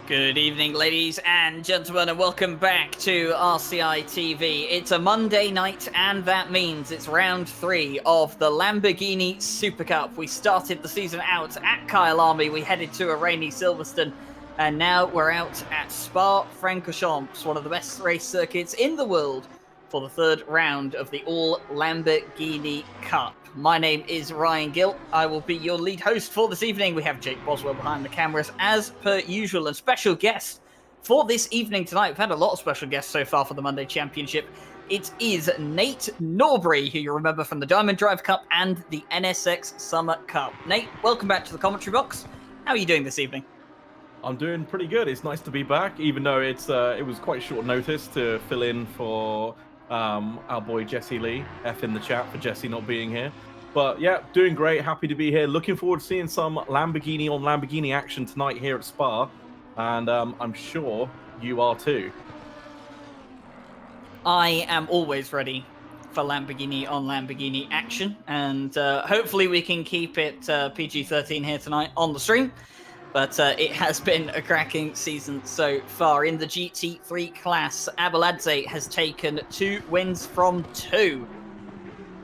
Good evening, ladies and gentlemen, and welcome back to RCI TV. It's a Monday night, and that means it's round 3 of the Lamborghini Super Cup. We started the season out at Kyalami, we headed to a rainy Silverstone, and now we're out at Spa-Francorchamps, one of the best race circuits in the world, for the third round of the All Lamborghini Cup. My name is Ryan Gill. I will be your lead host for this evening. We have Jake Boswell behind the cameras as per usual, and special guest for this evening tonight. We've had a lot of special guests so far for the Monday Championship. It is Nate Norbury, who you remember from the Diamond Drive Cup and the NSX Summer Cup. Nate, welcome back to the commentary box. How are you doing this evening? I'm doing pretty good. It's nice to be back, even though it was quite short notice to fill in for our boy Jesse Lee. F in the chat for Jesse not being here. But yeah, doing great. Happy to be here. Looking forward to seeing some Lamborghini on Lamborghini action tonight here at Spa. And I'm sure you are too. I am always ready for Lamborghini on Lamborghini action. And hopefully we can keep it PG-13 here tonight on the stream. But it has been a cracking season so far. In the GT3 class, Abeladze has taken 2 wins from 2.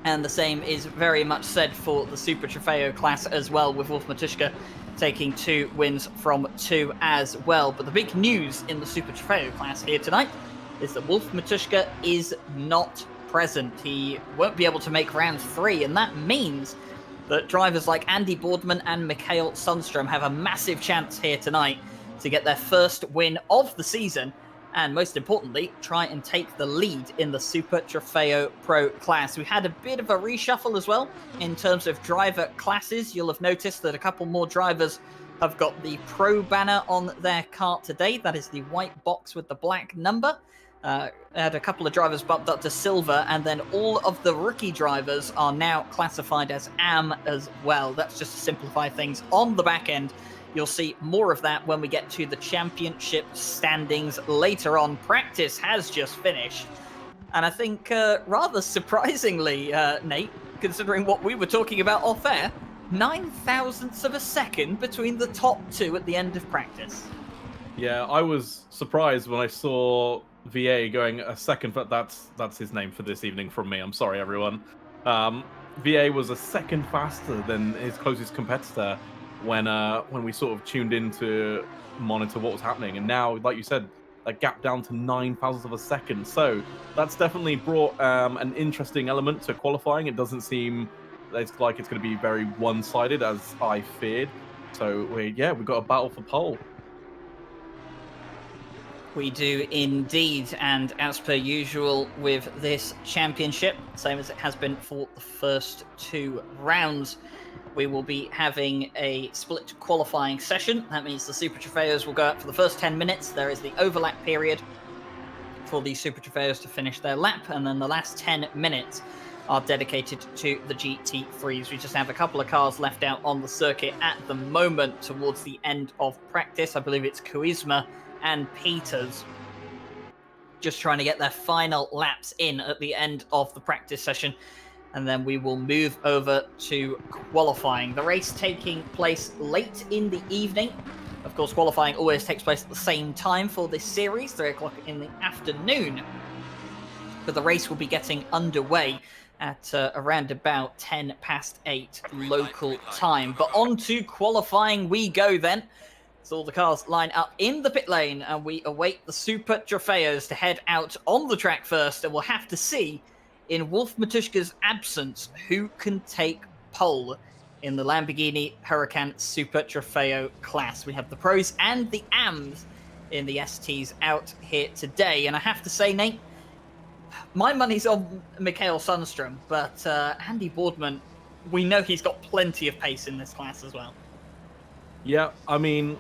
And the same is very much said for the Super Trofeo class as well, with Wolf Matuszka taking 2 wins from 2 as well. But the big news in the Super Trofeo class here tonight is that Wolf Matuszka is not present. He won't be able to make round 3, and that means that drivers like Andy Boardman and Mikael Sundström have a massive chance here tonight to get their first win of the season, and most importantly, try and take the lead in the Super Trofeo Pro class. We had a bit of a reshuffle as well in terms of driver classes. You'll have noticed that a couple more drivers have got the Pro banner on their kart today. That is the white box with the black number. Had a couple of drivers bumped up to silver, and then all of the rookie drivers are now classified as AM as well. That's just to simplify things on the back end. You'll see more of that when we get to the championship standings later on. Practice has just finished. And I think rather surprisingly, Nate, considering what we were talking about off air, 9 thousandths of a second between the top 2 at the end of practice. Yeah, I was surprised when I saw VA going a second, but that's his name for this evening from me. I'm sorry, everyone. VA was a second faster than his closest competitor when we sort of tuned in to monitor what was happening. And now, like you said, a gap down to 9 thousandths of a second. So that's definitely brought an interesting element to qualifying. It doesn't seem like it's going to be very one-sided as I feared. So we've got a battle for pole. We do indeed, and as per usual with this championship, same as it has been for the first 2 rounds, we will be having a split qualifying session. That means the Super Trofeos will go up for the first 10 minutes. There is the overlap period for the Super Trofeos to finish their lap, and then the last 10 minutes are dedicated to the GT3s. We just have a couple of cars left out on the circuit at the moment towards the end of practice. I believe it's Koizma and Peters just trying to get their final laps in at the end of the practice session, and then we will move over to qualifying. The race taking place late in the evening. Of course, qualifying always takes place at the same time for this series, 3 o'clock in the afternoon. But the race will be getting underway at around about 10 past 8 local time. But on to qualifying we go then. So all the cars line up in the pit lane, and we await the Super Trofeos to head out on the track first, and we'll have to see, in Wolf Matuszka's absence, who can take pole in the Lamborghini Huracan Super Trofeo class. We have the pros and the AMs in the STs out here today, and I have to say, Nate, my money's on Mikael Sundström, but Andy Boardman, we know he's got plenty of pace in this class as well. Yeah, I mean,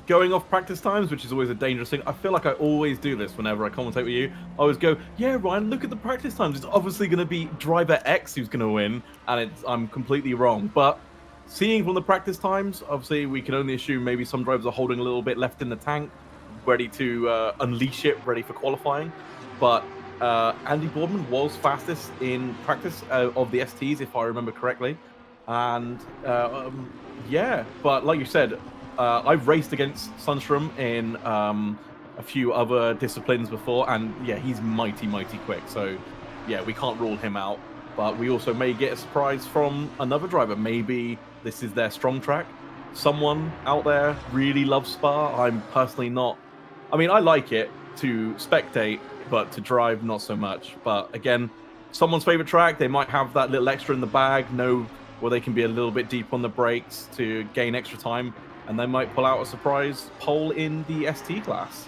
going off practice times, which is always a dangerous thing. I feel like I always do this whenever I commentate with you. I always go, yeah, Ryan, look at the practice times. It's obviously going to be driver X who's going to win, and I'm completely wrong. But seeing from the practice times, obviously we can only assume maybe some drivers are holding a little bit left in the tank, ready to unleash it, ready for qualifying. But Andy Boardman was fastest in practice of the STs, if I remember correctly. And yeah, but like you said, I've raced against Sundstrom in a few other disciplines before, and yeah, he's mighty quick. So yeah, we can't rule him out. But we also may get a surprise from another driver. Maybe this is their strong track. Someone out there really loves Spa. I'm personally not. I mean, I like it to spectate, but to drive, not so much. But again, someone's favorite track, they might have that little extra in the bag, know where they can be a little bit deep on the brakes to gain extra time, and they might pull out a surprise pole in the ST class.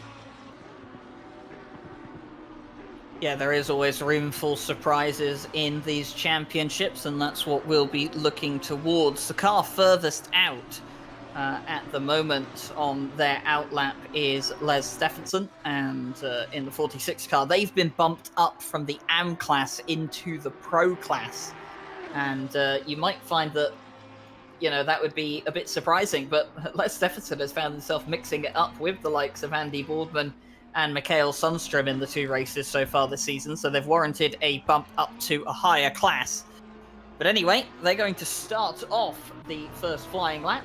Yeah, there is always room for surprises in these championships, and that's what we'll be looking towards. The car furthest out at the moment on their outlap is Les Stephenson, and in the 46 car, they've been bumped up from the AM class into the Pro class. And you might find that, that would be a bit surprising, but Les Stephenson has found himself mixing it up with the likes of Andy Boardman and Mikael Sundstrom in the 2 races so far this season, so they've warranted a bump up to a higher class. But anyway, they're going to start off the first flying lap.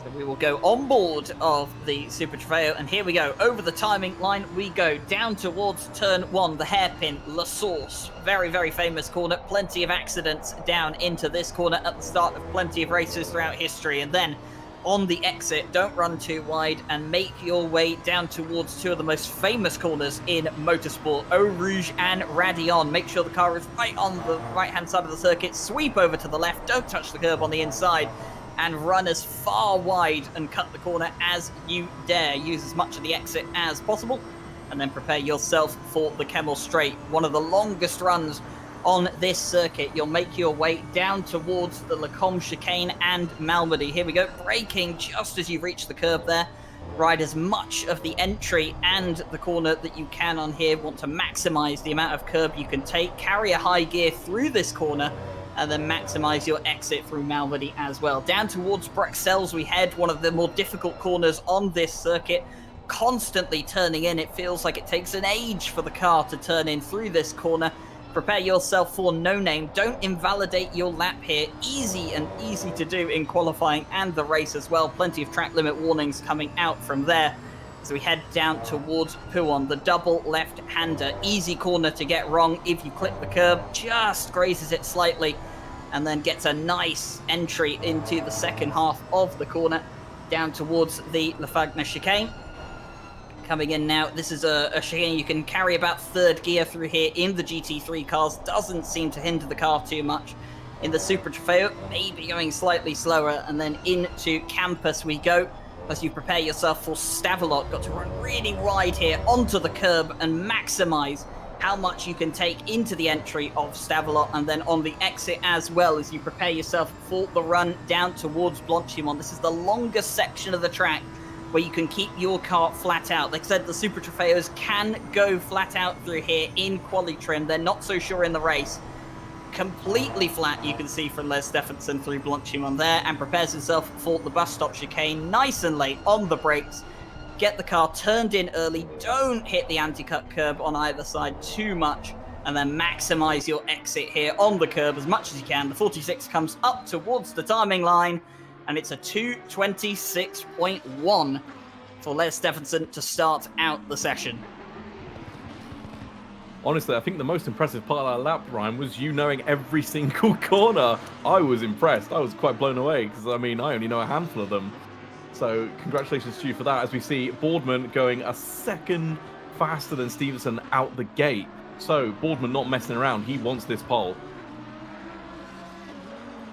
So we will go on board of the Super Trofeo, and here we go. Over the timing line we go, down towards turn 1, the hairpin, La Source. Very famous corner, plenty of accidents down into this corner at the start of plenty of races throughout history, and then on the exit, don't run too wide and make your way down towards 2 of the most famous corners in motorsport, Eau Rouge and Radion. Make sure the car is right on the right-hand side of the circuit. Sweep over to the left, don't touch the curb on the inside, and run as far wide and cut the corner as you dare. Use as much of the exit as possible, and then prepare yourself for the Kemmel Straight, one of the longest runs on this circuit. You'll make your way down towards the Lacombe chicane and Malmedy. Here we go, braking just as you reach the curb there. Ride as much of the entry and the corner that you can on here. Want to maximize the amount of curb you can take. Carry a high gear through this corner, and then maximize your exit through Malmedy as well. Down towards Bruxelles we head, one of the more difficult corners on this circuit. Constantly turning in. It feels like it takes an age for the car to turn in through this corner. Prepare yourself for No Name. Don't invalidate your lap here. Easy to do in qualifying and the race as well. Plenty of track limit warnings coming out from there. So we head down towards Pouon, the double left-hander. Easy corner to get wrong if you clip the curb. Just grazes it slightly and then gets a nice entry into the second half of the corner down towards the Lafagna chicane. Coming in now, this is a chicane you can carry about 3rd gear through here in the GT3 cars. Doesn't seem to hinder the car too much. In the Super Trofeo, maybe going slightly slower, and then into Campus we go. As you prepare yourself for Stavelot, got to run really wide here onto the curb and maximize how much you can take into the entry of Stavelot, and then on the exit as well as you prepare yourself for the run down towards Blanchimont. This is the longest section of the track where you can keep your car flat out. Like I said, the Super Trofeos can go flat out through here in quali trim. They're not so sure in the race. Completely flat, you can see from Les Stephenson through Blanchimont there, and prepares himself for the bus stop chicane. Nice and late on the brakes. Get the car turned in early. Don't hit the anti-cut curb on either side too much, and then maximize your exit here on the curb as much as you can. The 46 comes up towards the timing line, and it's a 2:26.1 for Les Stephenson to start out the session. Honestly, I think the most impressive part of that lap, Ryan, was you knowing every single corner. I was impressed. I was quite blown away because, I mean, I only know a handful of them. So congratulations to you for that, as we see Boardman going a second faster than Stevenson out the gate. So Boardman not messing around. He wants this pole.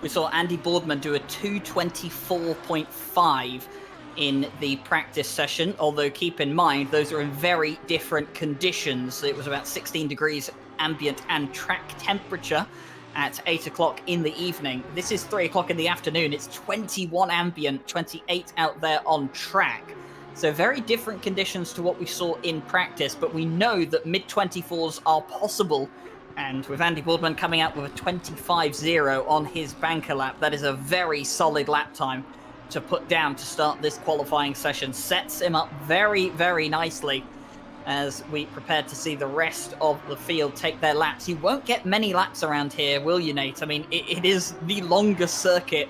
We saw Andy Boardman do a 2:24.5 in the practice session, although keep in mind those are in very different conditions. It was about 16 degrees ambient and track temperature at 8 o'clock in the evening. This is 3 o'clock in the afternoon. It's 21 ambient, 28 out there on track. So very different conditions to what we saw in practice, but we know that mid-24s are possible. And with Andy Boardman coming out with a 25.0 on his banker lap, that is a very solid lap time to put down to start this qualifying session. Sets him up very, very nicely as we prepare to see the rest of the field take their laps. You won't get many laps around here, will you, Nate? I mean, it is the longest circuit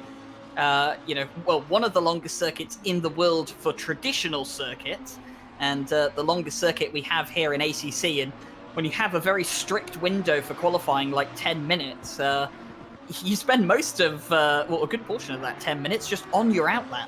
well, one of the longest circuits in the world for traditional circuits, and the longest circuit we have here in ACC. And when you have a very strict window for qualifying, like 10 minutes, you spend most of, well, a good portion of that 10 minutes just on your outlap.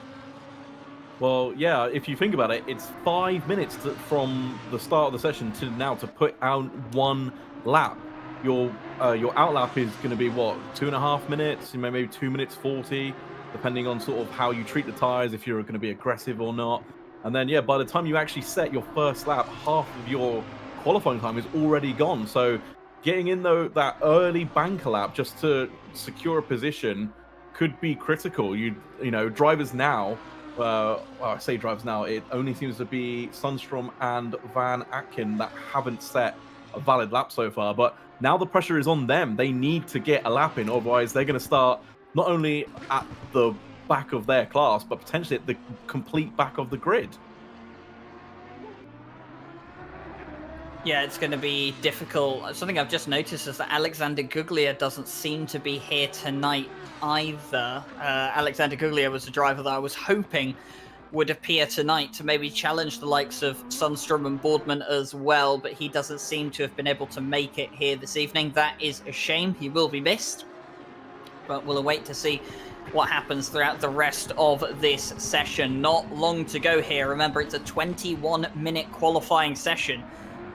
Well, yeah, if you think about it, it's 5 minutes from the start of the session to now to put out one lap. Your outlap is going to be, what, 2.5 minutes, maybe 2 minutes 40, depending on sort of how you treat the tires, if you're going to be aggressive or not. And then, yeah, by the time you actually set your first lap, half of your qualifying time is already gone. So getting in, though, that early banker lap just to secure a position could be critical. You know, drivers now... well, I say drivers now, it only seems to be Sundstrom and Van Aken that haven't set a valid lap so far. But now the pressure is on them. They need to get a lap in, otherwise they're going to start not only at the back of their class, but potentially at the complete back of the grid. Yeah, it's going to be difficult. Something I've just noticed is that Alexander Guglia doesn't seem to be here tonight either. Alexander Guglia was a driver that I was hoping would appear tonight to maybe challenge the likes of Sundstrom and Boardman as well, but he doesn't seem to have been able to make it here this evening. That is a shame. He will be missed, but we'll await to see what happens throughout the rest of this session. Not long to go here. Remember, it's a 21-minute qualifying session,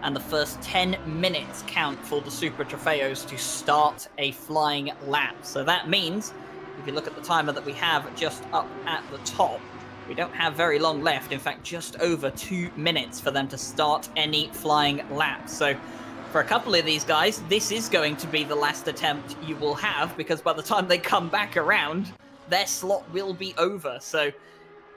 and the first 10 minutes count for the Super Trofeos to start a flying lap. So that means, if you look at the timer that we have just up at the top, we don't have very long left. In fact, just over 2 minutes for them to start any flying laps. So for a couple of these guys, this is going to be the last attempt you will have, because by the time they come back around, their slot will be over. So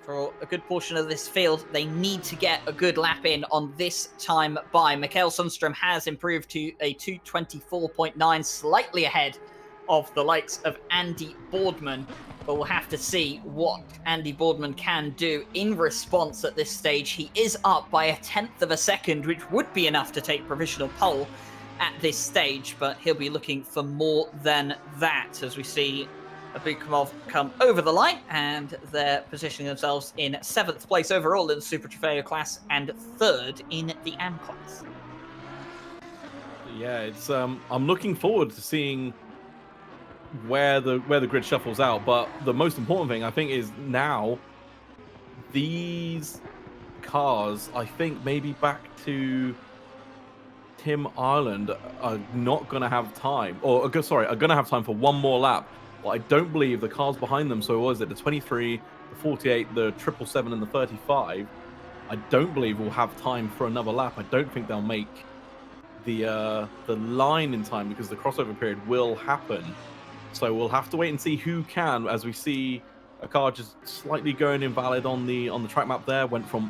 for a good portion of this field, they need to get a good lap in on this time by. Mikael Sundstrom has improved to a 2:24.9, slightly ahead of the likes of Andy Boardman. But we'll have to see what Andy Boardman can do in response at this stage. He is up by 1/10 of a second, which would be enough to take provisional pole at this stage, but he'll be looking for more than that as we see Abukumov come over the line, and they're positioning themselves in 7th place overall in the Super Trofeo class and 3rd in the AM class. Yeah, it's I'm looking forward to seeing where the grid shuffles out, but the most important thing I think is now these cars, I think maybe back to Tim Ireland, are not going to have time, or are going to have time for one more lap. But I don't believe the cars behind them, so what is it, the 23, the 48, the 777 and the 35, I don't believe will have time for another lap. I don't think they'll make the line in time, because the crossover period will happen. So we'll have to wait and see who can, as we see a car just slightly going invalid on the track map there, went from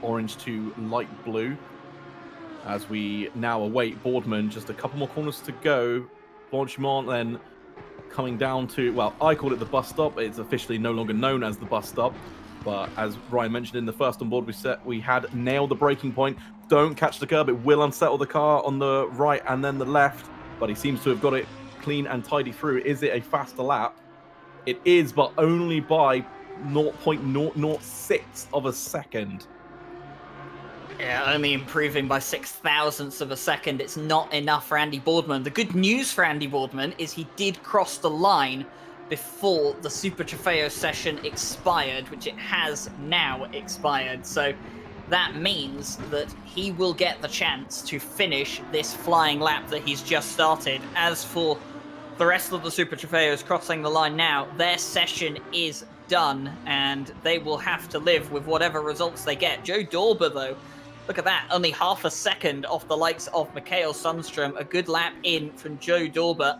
orange to light blue. As we now await Boardman, just a couple more corners to go. Blanchimont then coming down to, well, I call it the bus stop. It's officially no longer known as the bus stop. But as Ryan mentioned in the first on board we had nailed the braking point. Don't catch the curb. It will unsettle the car on the right and then the left. But he seems to have got it clean and tidy through. Is it a faster lap? It is, but only by 0.006 of a second. Yeah, only improving by 0.006 of a second. It's not enough for Andy Boardman. The good news for Andy Boardman is he did cross the line before the Super Trofeo session expired, which it has now expired. So that means that he will get the chance to finish this flying lap that he's just started. As for the rest of the Super Trofeos crossing the line now, their session is done, and they will have to live with whatever results they get. Joe Dorber, though, look at that, only half a second off the likes of Mikael Sundstrom. A good lap in from Joe Dorber,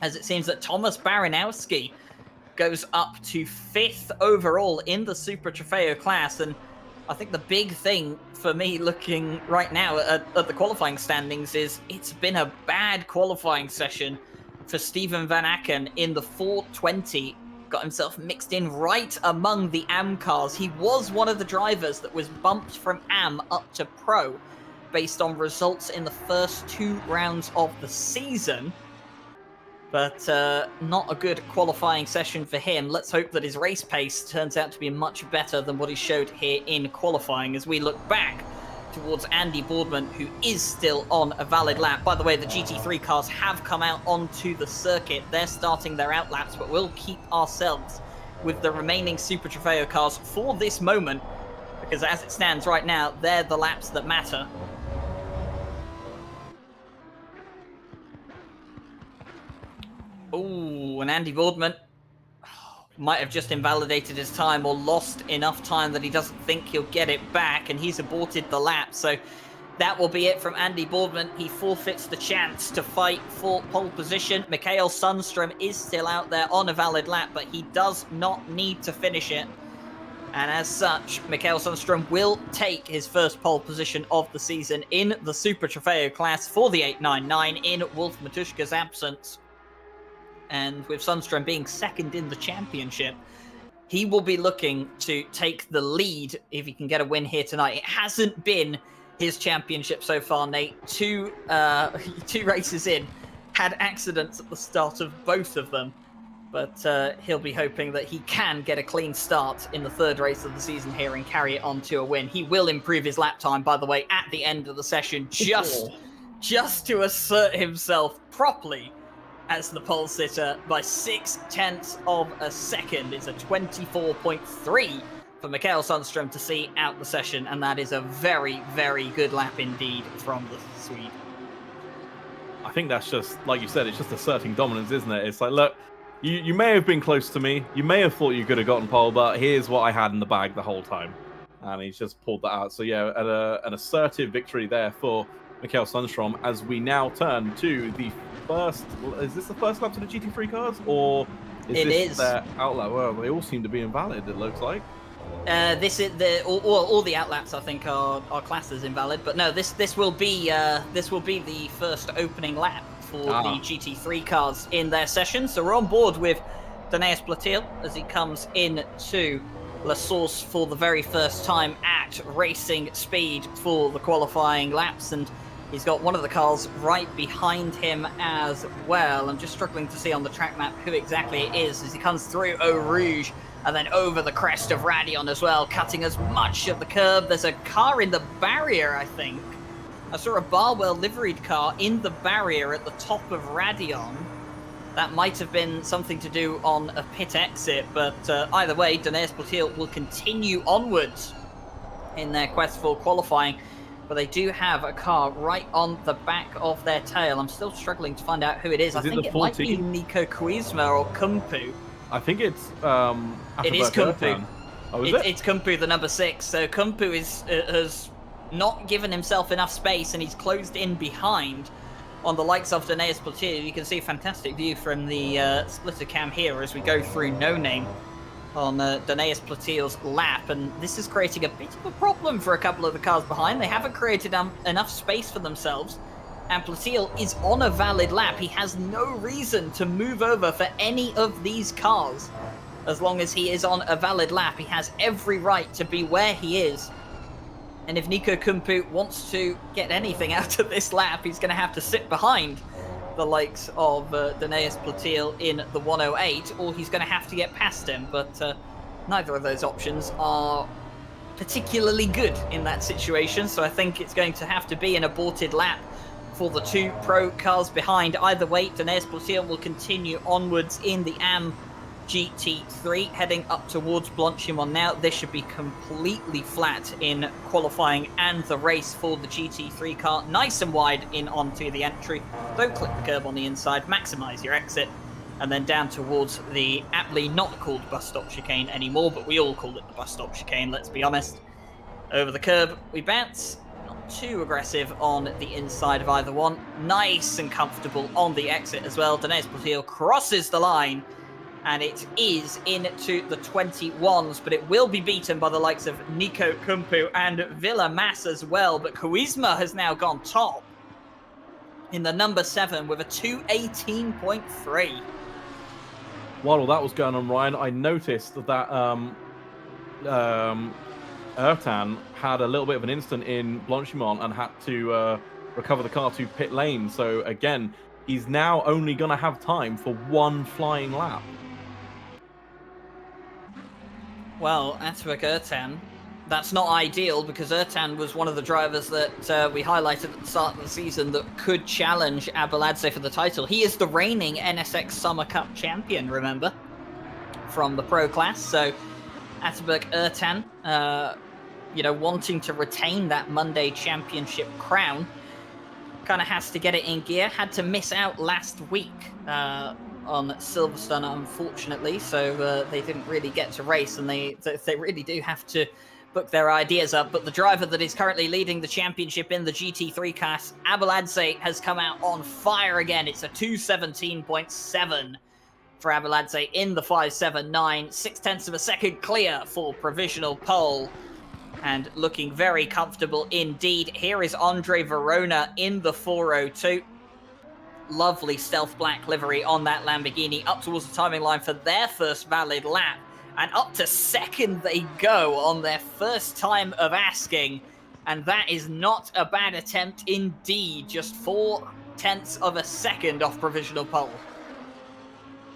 as it seems that Thomas Baranowski goes up to 5th overall in the Super Trofeo class. And I think the big thing for me looking right now at the qualifying standings is it's been a bad qualifying session for Steven Van Aken in the 420. Got himself mixed in right among the AM cars. He was one of the drivers that was bumped from AM up to Pro based on results in the first 2 rounds of the season. But not a good qualifying session for him. Let's hope that his race pace turns out to be much better than what he showed here in qualifying as we look back towards Andy Boardman, who is still on a valid lap. By the way, the GT3 cars have come out onto the circuit. They're starting their out laps, but we'll keep ourselves with the remaining Super Trofeo cars for this moment, because as it stands right now, they're the laps that matter. Oh, and Andy Boardman might have just invalidated his time or lost enough time that he doesn't think he'll get it back, and he's aborted the lap. So that will be it from Andy Boardman. He forfeits the chance to fight for pole position. Mikael Sundström is still out there on a valid lap, but he does not need to finish it. And as such, Mikael Sundström will take his first pole position of the season in the Super Trofeo class for the 899 in Wolf Matuszka's absence. And with Sundström being second in the championship, he will be looking to take the lead if he can get a win here tonight. It hasn't been his championship so far, Nate. Two races in, had accidents at the start of both of them. But he'll be hoping that he can get a clean start in the third race of the season here and carry it on to a win. He will improve his lap time, by the way, at the end of the session, just to assert himself properly as the pole sitter by 0.6 of a second. It's a 24.3 for Mikael Sundström to see out the session, and that is a very, very good lap indeed from the Swede. I think that's just, like you said, it's just asserting dominance, isn't it? It's like, look, you may have been close to me, you may have thought you could have gotten pole, but here's what I had in the bag the whole time. And he's just pulled that out. So yeah, an assertive victory there for Mikael Sundström as we now turn to the first. Is this the first lap to the GT3 cars, or is this their outlap? Well, they all seem to be invalid, it looks like. This is all the outlaps I think are classed as invalid, but no, this will be the first opening lap for the GT3 cars in their session. So we're on board with Daneus Platil as he comes in to La Source for the very first time at racing speed for the qualifying laps, and he's got one of the cars right behind him as well. I'm just struggling to see on the track map who exactly it is as he comes through Eau Rouge and then over the crest of Radion as well, cutting as much of the curb. There's a car in the barrier, I think. I saw a Barwell liveried car in the barrier at the top of Radion. That might have been something to do on a pit exit, but either way, Daneus Platil will continue onwards in their quest for qualifying. But they do have a car right on the back of their tail. I'm still struggling to find out who it is. I think it might be Nico Kuizma or Kumpu. I think it's it is Kumpu. Oh, is it? It's Kumpu, the number 6. So Kumpu has not given himself enough space, and he's closed in behind on the likes of Daneus Platil. You can see a fantastic view from the splitter cam here as we go through No Name on Daneus Platil's lap, and this is creating a bit of a problem for a couple of the cars behind. They haven't created enough space for themselves, and Platil is on a valid lap. He has no reason to move over for any of these cars. As long as he is on a valid lap, he has every right to be where he is. And if Nico Kumpu wants to get anything out of this lap, he's going to have to sit behind the likes of Daneus Platil in the 108, or he's going to have to get past him. But neither of those options are particularly good in that situation, so I think it's going to have to be an aborted lap for the two pro cars behind. Either way, Daneus Platil will continue onwards in the AM GT3, heading up towards Blanchimont now. This should be completely flat in qualifying and the race for the GT3 car. Nice and wide in onto the entry. Don't clip the curb on the inside, maximize your exit, and then down towards the aptly not called bus stop chicane anymore, but we all call it the bus stop chicane, let's be honest. Over the curb we bounce, not too aggressive on the inside of either one. Nice and comfortable on the exit as well. Daneus Platil crosses the line, and it is into the 21s, but it will be beaten by the likes of Nico Kumpu and Villa Mass as well. But Kuizma has now gone top in the number 7 with a 218.3. While that was going on, Ryan, I noticed that Ertan had a little bit of an incident in Blanchimont and had to recover the car to pit lane. So again, he's now only going to have time for one flying lap. Well, Atabek Ertan, that's not ideal because Ertan was one of the drivers that we highlighted at the start of the season that could challenge Abeladze for the title. He is the reigning NSX Summer Cup champion, remember, from the pro class. So Atabek Ertan, wanting to retain that Monday championship crown, kind of has to get it in gear. Had to miss out last week on Silverstone, unfortunately, so they didn't really get to race, and they really do have to book their ideas up. But the driver that is currently leading the championship in the GT3 class, Abeladze, has come out on fire again. It's a 2:17.7 for Abeladze in the 5.79, 0.6 of a second clear for provisional pole, and looking very comfortable indeed. Here is Andre Verona in the 402. Lovely stealth black livery on that Lamborghini, up towards the timing line for their first valid lap, and up to second they go on their first time of asking, and that is not a bad attempt indeed. Just 0.4 of a second off provisional pole.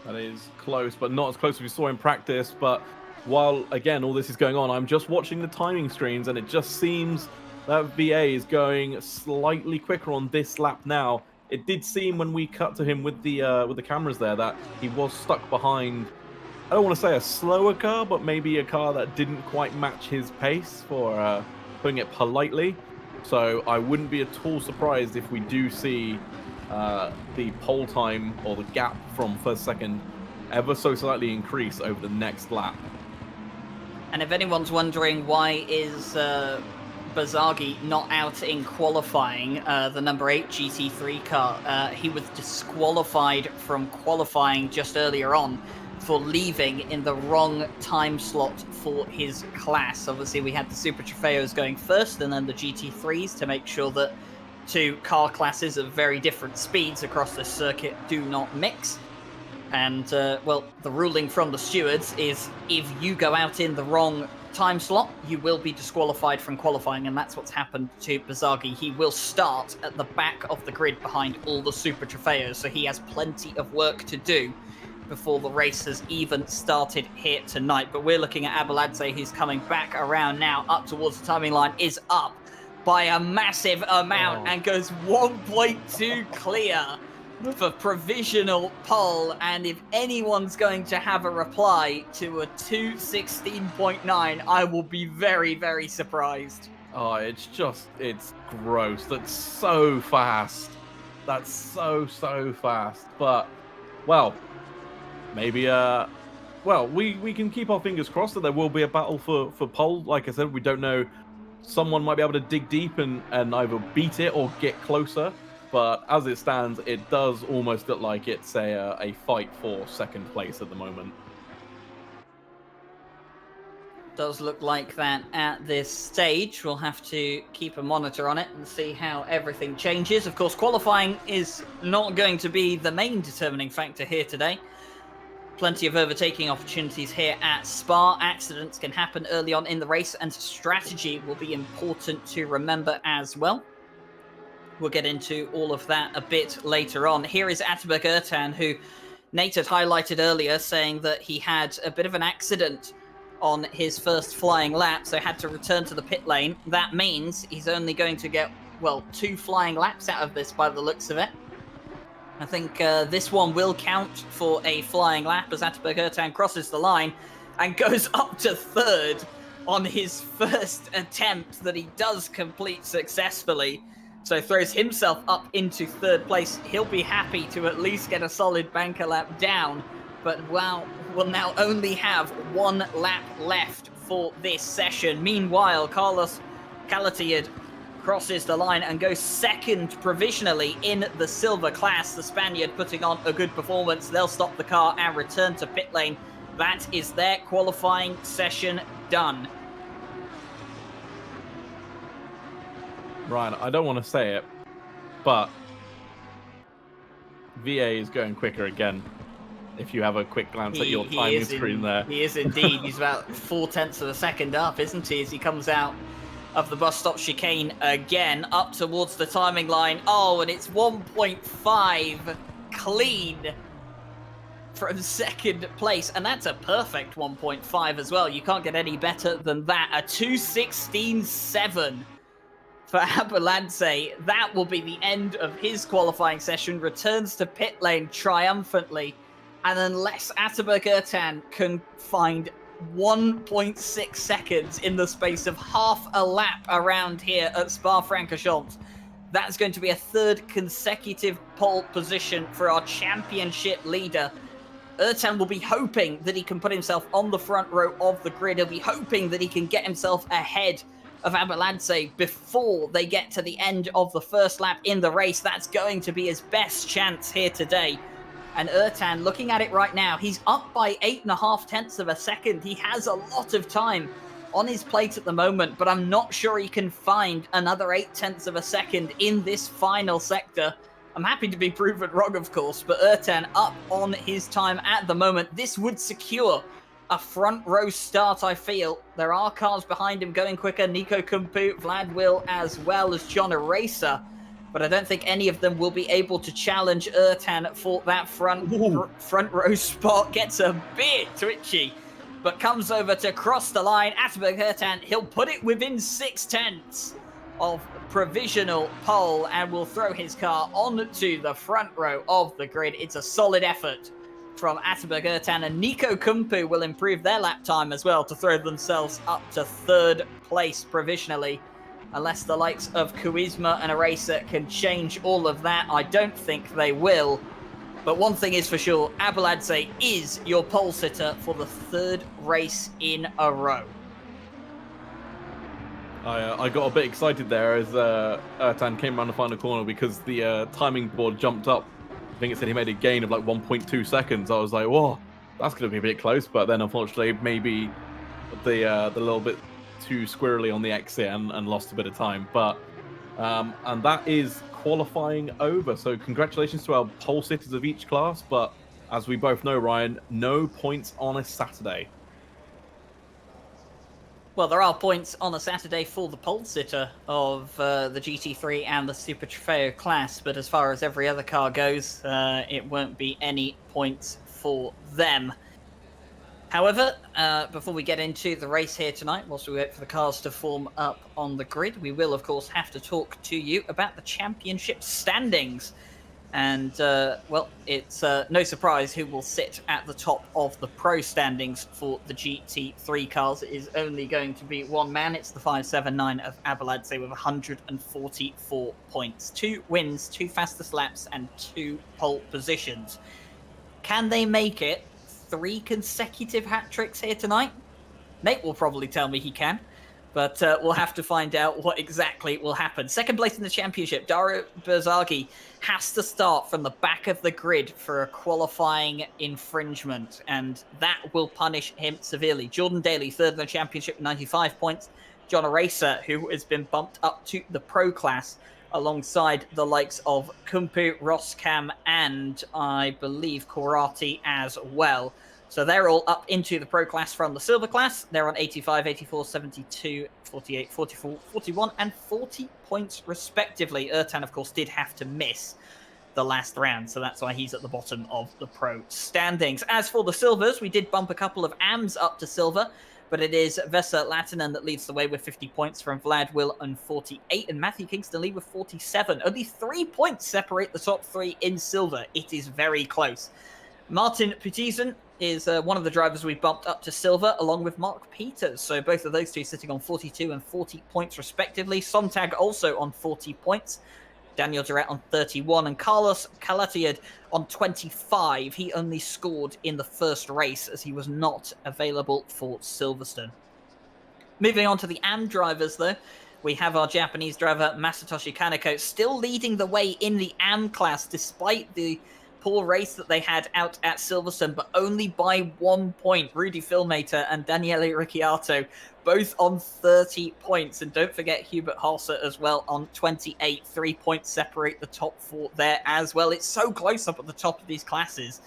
That is close, but not as close as we saw in practice. But while, again, all this is going on, I'm just watching the timing screens, and it just seems that VA is going slightly quicker on this lap now. It did seem when we cut to him with the cameras there that he was stuck behind, I don't want to say a slower car, but maybe a car that didn't quite match his pace, for putting it politely. So I wouldn't be at all surprised if we do see the pole time, or the gap from first second, ever so slightly increase over the next lap. And if anyone's wondering why is Bazagi not out in qualifying, the number 8 GT3 car, he was disqualified from qualifying just earlier on for leaving in the wrong time slot for his class. Obviously, we had the Super Trofeos going first and then the GT3s to make sure that two car classes of very different speeds across the circuit do not mix. And, well, the ruling from the stewards is if you go out in the wrong time slot, you will be disqualified from qualifying, and that's what's happened to Bazagi. He will start at the back of the grid behind all the Super Trofeos, so he has plenty of work to do before the race has even started here tonight. But we're looking at Abeladze, who's coming back around now, up towards the timing line, is up by a massive amount and goes 1.2 clear for provisional pole. And if anyone's going to have a reply to a 2:16.9, I will be very, very surprised. Oh, it's gross. That's so fast. That's so fast. But, well, maybe, we can keep our fingers crossed that there will be a battle for pole. Like I said, we don't know. Someone might be able to dig deep and either beat it or get closer. But as it stands, it does almost look like it's a fight for second place at the moment. Does look like that at this stage. We'll have to keep a monitor on it and see how everything changes. Of course, qualifying is not going to be the main determining factor here today. Plenty of overtaking opportunities here at Spa. Accidents can happen early on in the race, and strategy will be important to remember as well. We'll get into all of that a bit later on. Here is Atabek Ertan, who Nate had highlighted earlier, saying that he had a bit of an accident on his first flying lap, so had to return to the pit lane. That means he's only going to get, well, 2 flying laps out of this by the looks of it. I think this one will count for a flying lap as Atabek Ertan crosses the line and goes up to third on his first attempt that he does complete successfully. So throws himself up into third place. He'll be happy to at least get a solid banker lap down. But wow, we'll now only have 1 lap left for this session. Meanwhile, Carlos Calatayud crosses the line and goes second provisionally in the silver class. The Spaniard putting on a good performance. They'll stop the car and return to pit lane. That is their qualifying session done. Ryan, I don't want to say it, but VA is going quicker again. If you have a quick glance at your timing screen there. He is indeed. He's about 0.4 of a second up, isn't he, as he comes out of the bus stop chicane again, up towards the timing line. Oh, and it's 1.5 clean from second place, and that's a perfect 1.5 as well. You can't get any better than that. A 2:16.7 for Abeladze. That will be the end of his qualifying session. Returns to pit lane triumphantly, and unless Ataberk Ertan can find 1.6 seconds in the space of half a lap around here at Spa-Francorchamps, that's going to be a third consecutive pole position for our championship leader. Ertan will be hoping that he can put himself on the front row of the grid. He'll be hoping that he can get himself ahead of Abeladze before they get to the end of the first lap in the race. That's going to be his best chance here today. And Ertan, looking at it right now, he's up by 8.5 tenths of a second. He has a lot of time on his plate at the moment, but I'm not sure he can find another 8 tenths of a second in this final sector. I'm happy to be proven wrong, of course, but Ertan up on his time at the moment. This would secure a front row start, I feel. There are cars behind him going quicker. Nico Kumpu, Vlad will, as well as John Eraser. But I don't think any of them will be able to challenge Ertan for that front row spot. Gets a bit twitchy, but comes over to cross the line. Ataberk Ertan, he'll put it within 6 tenths of provisional pole and will throw his car onto the front row of the grid. It's a solid effort from Ataberk Ertan, and Nico Kumpu will improve their lap time as well to throw themselves up to third place provisionally. Unless the likes of Kuizma and Eraser can change all of that, I don't think they will. But one thing is for sure, Abeladze is your pole sitter for the third race in a row. I got a bit excited there as Ertan came around the final corner because the timing board jumped up. I think it said he made a gain of like 1.2 seconds. I was like, whoa, that's going to be a bit close. But then unfortunately, maybe the little bit too squirrely on the exit and lost a bit of time. But and that is qualifying over. So congratulations to our pole sitters of each class. But as we both know, Ryan, no points on a Saturday. Well, there are points on a Saturday for the pole sitter of the GT3 and the Super Trofeo class, but as far as every other car goes, it won't be any points for them. However, before we get into the race here tonight, whilst we wait for the cars to form up on the grid, we will, of course, have to talk to you about the championship standings. And, well, it's no surprise who will sit at the top of the pro standings for the GT3 cars. It is only going to be one man. It's the 579 of Abeladze with 144 points. 2 wins, 2 fastest laps, and 2 pole positions. Can they make it 3 consecutive hat-tricks here tonight? Nate will probably tell me he can. But we'll have to find out what exactly will happen. Second place in the championship, Dario Berzaghi has to start from the back of the grid for a qualifying infringement, and that will punish him severely. Jordan Daly, third in the championship, 95 points. John Eraser, who has been bumped up to the pro class, alongside the likes of Kumpu, Roskam, and I believe Korati as well. So they're all up into the pro class from the silver class. They're on 85, 84, 72, 48, 44, 41, and 40 points respectively. Ertan, of course, did have to miss the last round, so that's why he's at the bottom of the pro standings. As for the silvers, we did bump a couple of AMs up to silver, but it is Vesa Latinen that leads the way with 50 points from Vlad Will and 48, and Matthew Kingston Lee with 47. Only 3 points separate the top 3 in silver. It is very close. Martin Peterson is one of the drivers we bumped up to silver, along with Mark Peters. So both of those two sitting on 42 and 40 points respectively. Sontag also on 40 points. Daniel Durrett on 31, and Carlos Calatiad on 25. He only scored in the first race as he was not available for Silverstone. Moving on to the AM drivers, though, we have our Japanese driver Masatoshi Kaneko still leading the way in the AM class despite the poor race that they had out at Silverstone, but only by 1 point. Rudy Filmater and Daniele Ricciardo both on 30 points. And don't forget Hubert Halser as well on 28. 3 points separate the top 4 there as well. It's so close up at the top of these classes.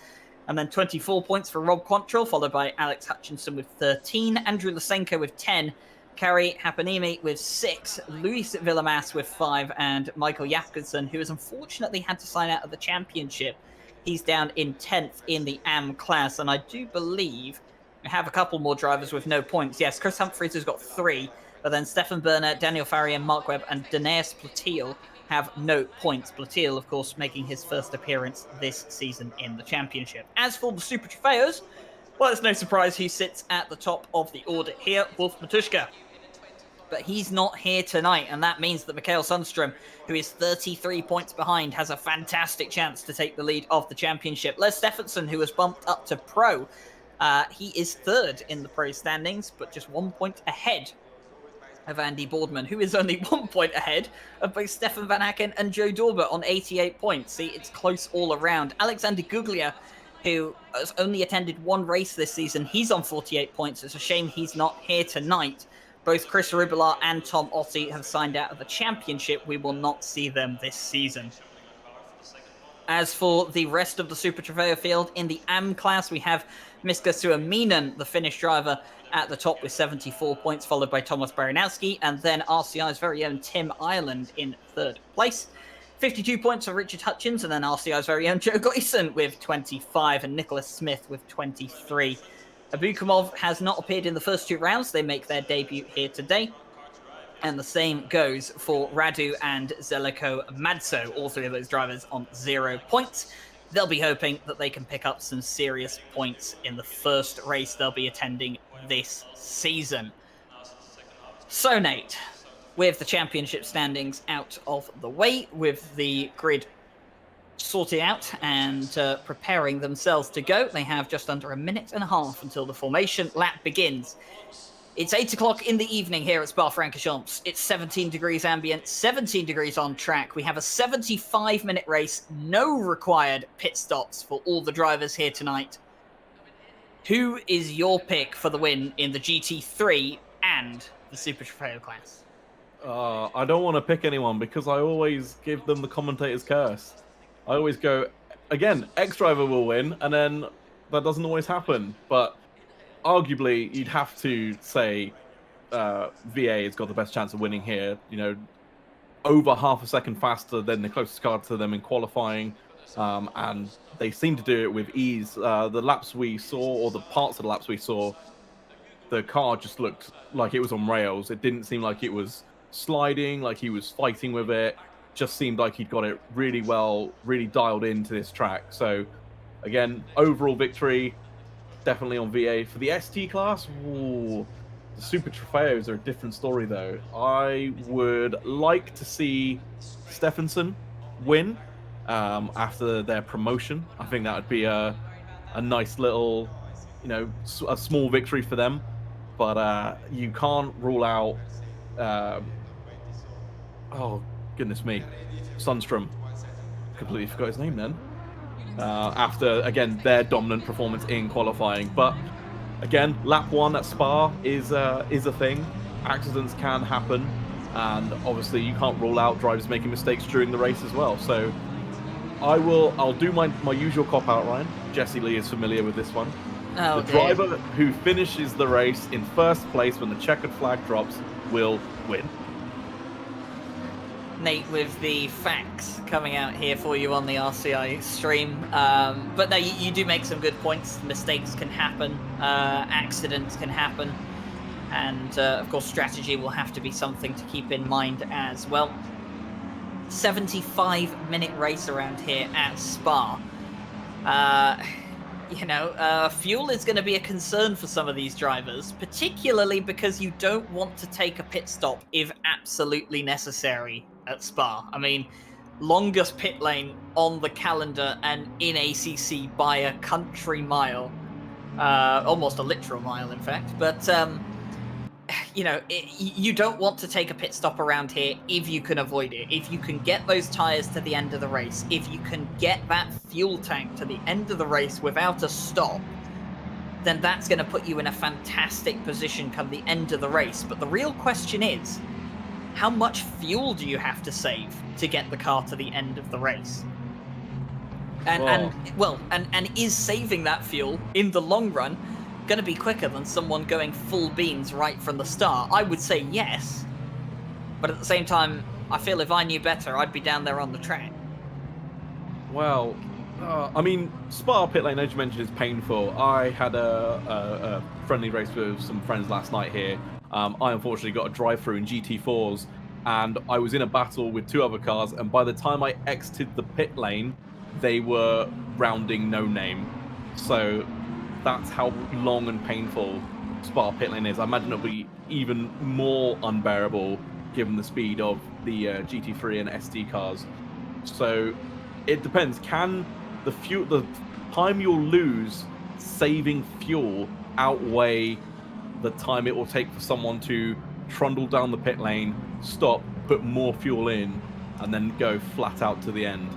And then 24 points for Rob Quantrill, followed by Alex Hutchinson with 13, Andrew Lysenko with 10, Kari Hapanimi with 6, Luis Villamas with 5, and Michael Jakobsen, who has unfortunately had to sign out of the championship. He's down in 10th in the AM class, and I do believe we have a couple more drivers with no points. Yes, Chris Humphries has got 3, but then Stefan Berner, Daniel Farrier, Mark Webb, and Daenerys Platil have no points. Platil, of course, making his first appearance this season in the championship. As for the Super Trofeos, well, it's no surprise who sits at the top of the order here, Wolf Matuszka. But he's not here tonight, and that means that Mikael Sundström, who is 33 points behind, has a fantastic chance to take the lead of the championship. Les Stephenson, who has bumped up to pro, he is 3rd in the pro standings, but just 1 point ahead of Andy Boardman, who is only 1 point ahead of both Stefan Van Aken and Joe Dorber on 88 points. See, it's close all around. Alexander Guglia, who has only attended 1 race this season, he's on 48 points. It's a shame he's not here tonight. Both Chris Ribelar and Tom Otti have signed out of the championship. We will not see them this season. As for the rest of the Super Trofeo field, in the AM class, we have Miska Suominen, the Finnish driver, at the top with 74 points, followed by Thomas Baranowski, and then RCI's very own Tim Ireland in 3rd place. 52 points for Richard Hutchins, and then RCI's very own Joe Gleason with 25, and Nicholas Smith with 23. Abukumov has not appeared in the first 2 rounds. They make their debut here today. And the same goes for Radu and Zeliko Madso, all 3 of those drivers on 0 points. They'll be hoping that they can pick up some serious points in the first race they'll be attending this season. So, Nate, with the championship standings out of the way, with the grid sorted out and preparing themselves to go, they have just under a minute and a half until the formation lap begins. It's 8 o'clock in the evening here at Spa-Francorchamps. It's 17 degrees ambient, 17 degrees on track. We have a 75-minute race, no required pit stops for all the drivers here tonight. Who is your pick for the win in the GT3 and the Super Trofeo class? I don't want to pick anyone because I always give them the commentator's curse. I always go, again, X driver will win, and then that doesn't always happen. But arguably, you'd have to say VA has got the best chance of winning here. You know, over half a second faster than the closest car to them in qualifying, and they seem to do it with ease. The laps we saw, or the parts of the laps we saw, the car just looked like it was on rails. It didn't seem like it was sliding, like he was fighting with it. Just seemed like he'd got it really well, really dialed into this track. So, again, overall victory, definitely on VA. For the ST class, ooh, the Super Trofeos are a different story, though. I would like to see Stephenson win after their promotion. I think that would be a nice little, you know, a small victory for them. But you can't rule out... oh, goodness me. Sundström. Completely forgot his name then. After, again, their dominant performance in qualifying. But, again, lap 1 at Spa is a thing. Accidents can happen. And, obviously, you can't rule out drivers making mistakes during the race as well. So, I'll do my usual cop-out, Ryan. Jesse Lee is familiar with this one. Oh, the driver who finishes the race in first place when the checkered flag drops will win. Nate with the facts coming out here for you on the RCI stream. But no, you do make some good points. Mistakes can happen, accidents can happen, and of course strategy will have to be something to keep in mind as well. 75-minute race around here at Spa. Fuel is going to be a concern for some of these drivers, particularly because you don't want to take a pit stop if absolutely necessary at Spa. I mean, longest pit lane on the calendar and in ACC by a country mile. Almost a literal mile, in fact. But, you don't want to take a pit stop around here if you can avoid it. If you can get those tyres to the end of the race, if you can get that fuel tank to the end of the race without a stop, then that's going to put you in a fantastic position come the end of the race. But the real question is, how much fuel do you have to save to get the car to the end of the race? And is saving that fuel in the long run going to be quicker than someone going full beans right from the start? I would say yes. But at the same time, I feel if I knew better, I'd be down there on the track. Well, I mean, Spa pit lane, as you mentioned, is painful. I had a friendly race with some friends last night here. I unfortunately got a drive-through in GT4s, and I was in a battle with 2 other cars, and by the time I exited the pit lane, they were rounding no name. So that's how long and painful Spa pit lane is. I imagine it'll be even more unbearable given the speed of the GT3 and SD cars. So it depends. Can the time you'll lose saving fuel outweigh the time it will take for someone to trundle down the pit lane, stop, put more fuel in, and then go flat out to the end?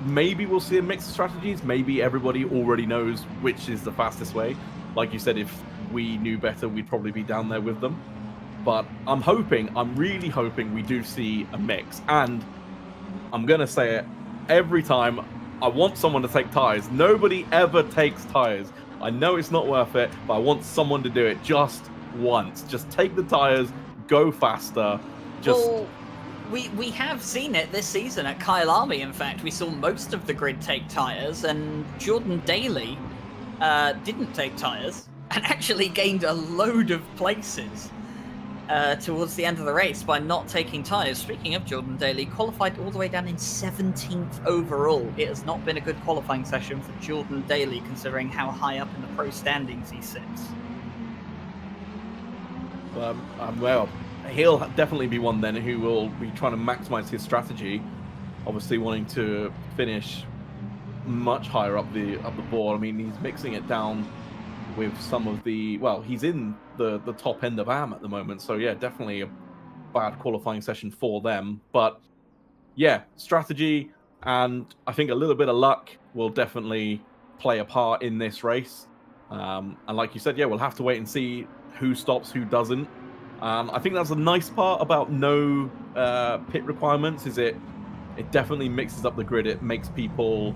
Maybe we'll see a mix of strategies. Maybe everybody already knows which is the fastest way. Like you said, if we knew better, we'd probably be down there with them. But I'm really hoping we do see a mix. And I'm going to say it every time, I want someone to take tyres. Nobody ever takes tyres. I know it's not worth it, but I want someone to do it just once. Just take the tyres, go faster. Well, we have seen it this season at Kyle Army. In fact, we saw most of the grid take tyres, and Jordan Daly didn't take tyres and actually gained a load of places towards the end of the race by not taking tyres. Speaking of Jordan Daly, qualified all the way down in 17th overall. It has not been a good qualifying session for Jordan Daly, considering how high up in the pro standings he sits. Well, he'll definitely be one then who will be trying to maximize his strategy, obviously wanting to finish much higher up the board. I mean, he's mixing it down with some of the, well, he's in the top end of AM at the moment, so yeah, definitely a bad qualifying session for them. But yeah, strategy and I think a little bit of luck will definitely play a part in this race. And like you said, yeah, we'll have to wait and see who stops, who doesn't. I think that's a nice part about no pit requirements, is it definitely mixes up the grid. It makes people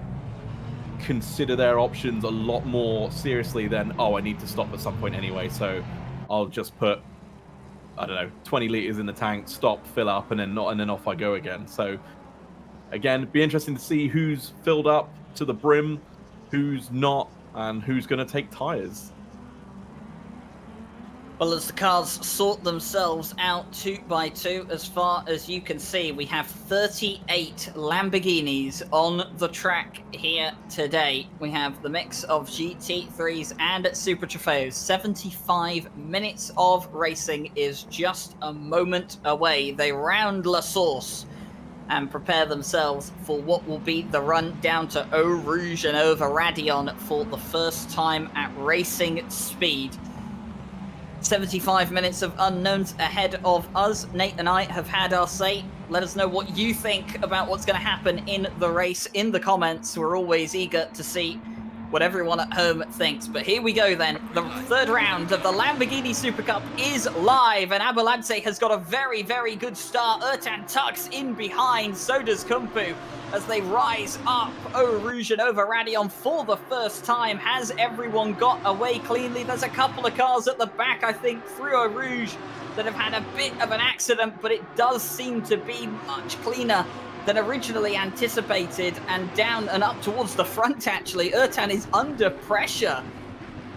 consider their options a lot more seriously than, oh, I need to stop at some point anyway, so I'll just put, I don't know, 20 liters in the tank, stop, fill up, and then off I go again. So again, it'd be interesting to see who's filled up to the brim, who's not, and who's going to take tires. Well, as the cars sort themselves out 2 by 2, as far as you can see, we have 38 Lamborghinis on the track here today. We have the mix of GT3s and Super Trofeos. 75 minutes of racing is just a moment away. They round La Source and prepare themselves for what will be the run down to Eau Rouge and over Radion for the first time at racing speed. 75 minutes of unknowns ahead of us. Nate and I have had our say. Let us know what you think about what's going to happen in the race in the comments. We're always eager to see what everyone at home thinks. But here we go then. The third round of the Lamborghini Super Cup is live, and Abeladze has got a very, very good start. Ertan tucks in behind, so does Kumpu, as they rise up Eau Rouge and over Radion for the first time. Has everyone got away cleanly? There's a couple of cars at the back, I think, through Eau Rouge that have had a bit of an accident, but it does seem to be much cleaner than originally anticipated, and down and up towards the front, actually. Ertan is under pressure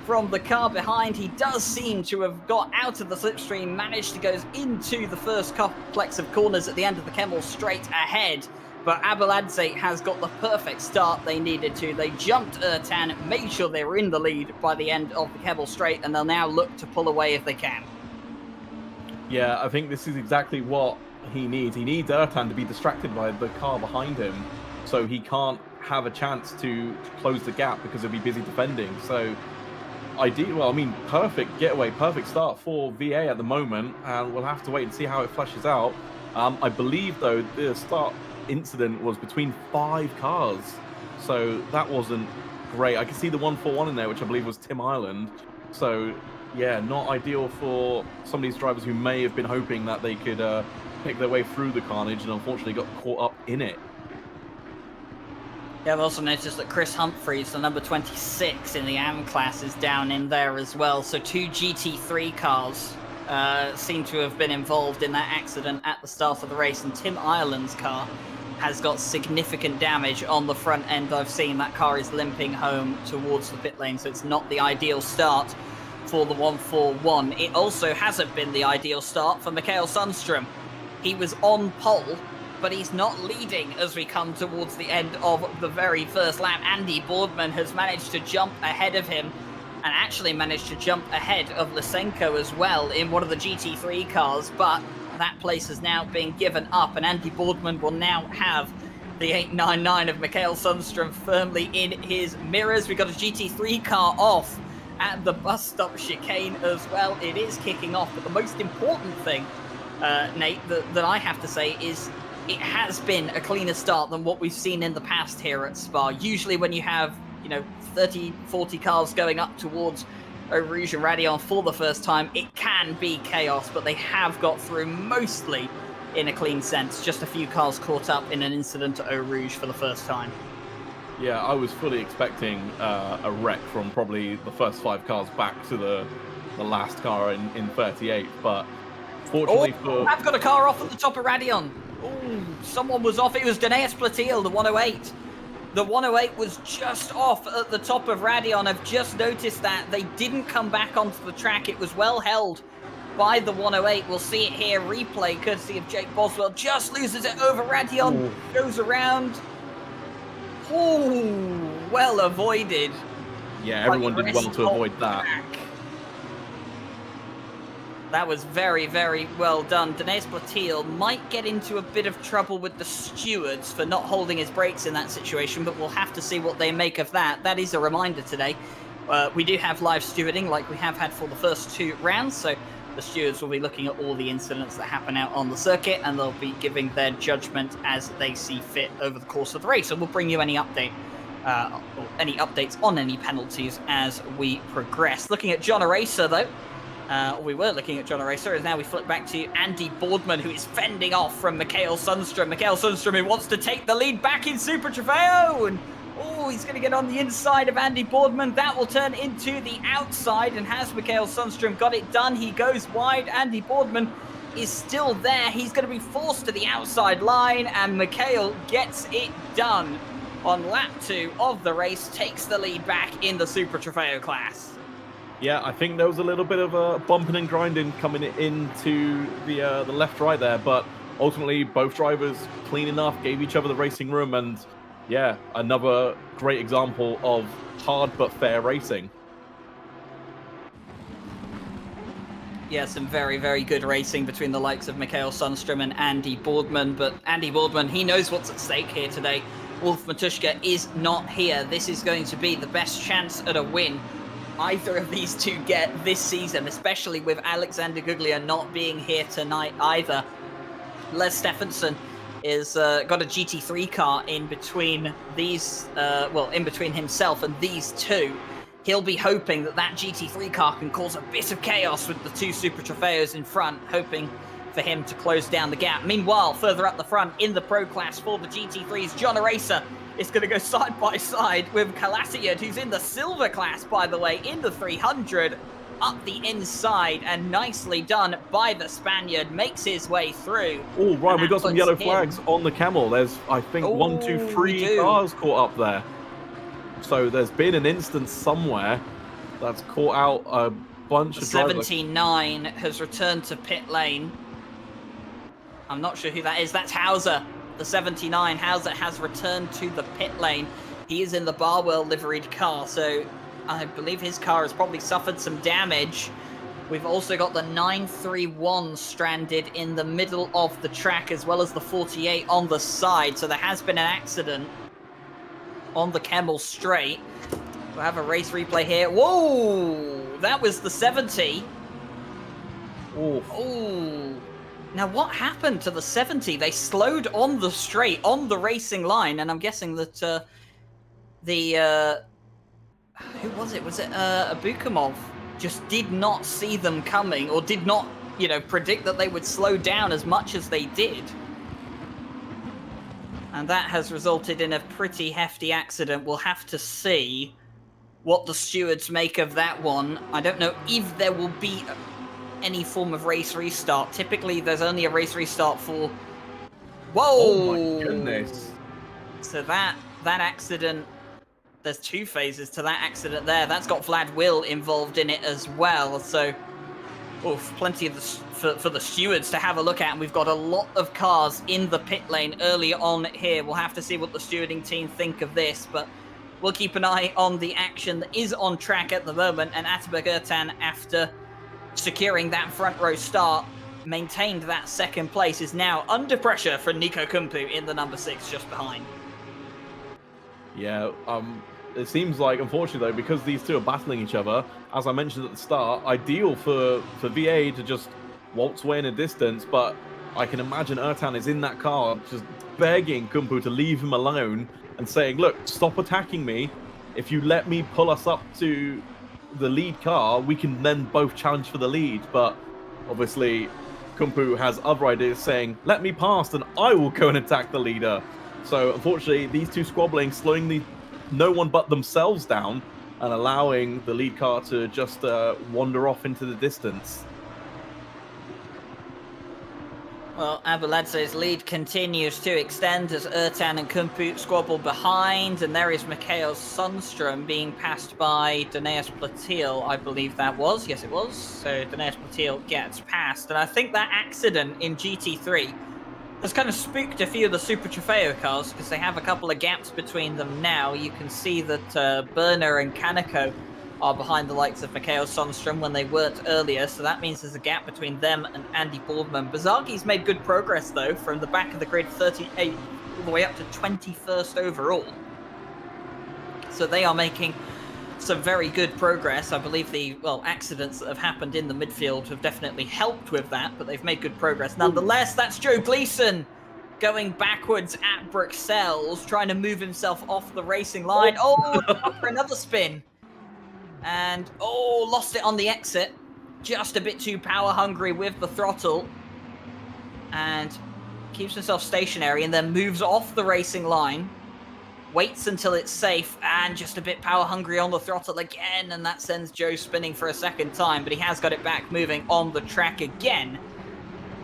from the car behind. He does seem to have got out of the slipstream, managed to go into the first complex of corners at the end of the Kemmel straight ahead. But Abeladze has got the perfect start they needed to. They jumped Ertan, made sure they were in the lead by the end of the Kemmel straight, and they'll now look to pull away if they can. Yeah, I think this is exactly what he needs. He needs Ertan to be distracted by the car behind him, so he can't have a chance to close the gap because he'll be busy defending. So, perfect getaway, perfect start for VA at the moment, and we'll have to wait and see how it flashes out. I believe, though, the start incident was between 5 cars, so that wasn't great. I can see the 141 in there, which I believe was Tim Ireland. So, yeah, not ideal for some of these drivers who may have been hoping that they could pick their way through the carnage and unfortunately got caught up in it. Yeah, I've also noticed that Chris Humphreys, the number 26 in the AM class, is down in there as well. So 2 GT3 cars seem to have been involved in that accident at the start of the race. And Tim Ireland's car has got significant damage on the front end. I've seen that car is limping home towards the pit lane. So it's not the ideal start for the 141. It also hasn't been the ideal start for Mikael Sundström. He was on pole, but he's not leading as we come towards the end of the very first lap. Andy Boardman has managed to jump ahead of him and actually managed to jump ahead of Lysenko as well in one of the GT3 cars, but that place is now being given up, and Andy Boardman will now have the 899 of Mikael Sundström firmly in his mirrors. We've got a GT3 car off at the bus stop chicane as well. It is kicking off, but the most important thing, Nate, that I have to say is it has been a cleaner start than what we've seen in the past here at Spa. Usually when you have, 30, 40 cars going up towards Eau Rouge and Raidillon for the first time, it can be chaos, but they have got through mostly in a clean sense. Just a few cars caught up in an incident at Eau Rouge for the first time. Yeah, I was fully expecting a wreck from probably the first 5 cars back to the last car in 38, but fortunately I've got a car off at the top of Raidillon. Oh, someone was off. It was Danaeus Platil, the 108. The 108 was just off at the top of Raidillon. I've just noticed that. They didn't come back onto the track. It was well held by the 108. We'll see it here. Replay courtesy of Jake Boswell. Just loses it over Raidillon. Goes around. Oh, well avoided. Yeah, everyone did well to avoid that. That was very, very well done. Danaeus Platil might get into a bit of trouble with the stewards for not holding his brakes in that situation, but we'll have to see what they make of that. That is a reminder today. We do have live stewarding like we have had for the first 2 rounds, so the stewards will be looking at all the incidents that happen out on the circuit, and they'll be giving their judgment as they see fit over the course of the race. So we'll bring you any updates on any penalties as we progress. Looking at John Aracer, though. We were looking at John Aracer, and now we flip back to Andy Boardman, who is fending off from Mikael Sundström. Mikael Sundström, who wants to take the lead back in Super Trofeo, and he's going to get on the inside of Andy Boardman. That will turn into the outside, and has Mikael Sundström got it done? He goes wide. Andy Boardman is still there. He's going to be forced to the outside line, and Mikael gets it done on lap 2 of the race, takes the lead back in the Super Trofeo class. Yeah, I think there was a little bit of a bumping and grinding coming into the left-right there, but ultimately both drivers clean enough, gave each other the racing room, and yeah, another great example of hard but fair racing. Yeah, some very, very good racing between the likes of Mikael Sundström and Andy Boardman, but Andy Boardman, he knows what's at stake here today. Wolf Matuszka is not here. This is going to be the best chance at a win either of these two get this season, especially with Alexander Guglia not being here tonight either. Les Stephenson is got a GT3 car in between these, in between himself and these two. He'll be hoping that that GT3 car can cause a bit of chaos with the 2 Super Trofeos in front, hoping for him to close down the gap. Meanwhile, further up the front in the Pro class for the GT3s, John Aracer is going to go side by side with Kalasiad, who's in the silver class, by the way, in the 300, up the inside, and nicely done by the Spaniard, makes his way through. Oh, right, we've got some yellow flags on the camel. There's, I think, 1, 2, 3 cars caught up there. So there's been an instance somewhere that's caught out a bunch of drivers. 79 has returned to pit lane. I'm not sure who that is. That's Hauser. The 79, Hauser, has returned to the pit lane. He is in the Barwell liveried car, so I believe his car has probably suffered some damage. We've also got the 931 stranded in the middle of the track, as well as the 48 on the side, so there has been an accident on the Kemmel Straight. We'll have a race replay here. Whoa! That was the 70. Oh. Now, what happened to the 70? They slowed on the straight, on the racing line, and I'm guessing that who was it? Was it Abukamov? Just did not see them coming, or did not, predict that they would slow down as much as they did. And that has resulted in a pretty hefty accident. We'll have to see what the stewards make of that one. I don't know if there will be any form of race restart. Typically, there's only a race restart for... Whoa! Oh my goodness. So that accident... There's 2 phases to that accident there. That's got Vlad Will involved in it as well. So, oof, plenty of for the stewards to have a look at. And we've got a lot of cars in the pit lane early on here. We'll have to see what the stewarding team think of this. But we'll keep an eye on the action that is on track at the moment. And Ataberk Ertan, after securing that front row start, maintained that second place, is now under pressure from Nico Kumpu in the number 6 just behind. Yeah, it seems like, unfortunately though, because these two are battling each other, as I mentioned at the start, ideal for VA to just waltz away in a distance, but I can imagine Ertan is in that car just begging Kumpu to leave him alone and saying, look, stop attacking me. If you let me pull us up to the lead car, we can then both challenge for the lead. But obviously, Kumpu has other ideas saying, let me pass and I will go and attack the leader. So unfortunately, these two squabbling, slowing no one but themselves down and allowing the lead car to just wander off into the distance. Well, Abuladze's lead continues to extend as Ertan and Kumpu squabble behind, and there is Mikhail Sundström being passed by Daneus Platil, I believe that was. Yes, it was. So Daneus Platil gets passed, and I think that accident in GT3 has kind of spooked a few of the Super Trofeo cars because they have a couple of gaps between them now. You can see that Berner and Kaneko are behind the likes of Mikhail Sundström when they weren't earlier, so that means there's a gap between them and Andy Boardman. Bazagi's made good progress, though, from the back of the grid, 38 all the way up to 21st overall. So they are making some very good progress. I believe the, accidents that have happened in the midfield have definitely helped with that, but they've made good progress. Nonetheless, that's Joe Gleason going backwards at Bruxelles, trying to move himself off the racing line. Oh, for another spin. And, lost it on the exit. Just a bit too power hungry with the throttle. And keeps himself stationary and then moves off the racing line. Waits until it's safe and just a bit power hungry on the throttle again. And that sends Joe spinning for a second time. But he has got it back moving on the track again.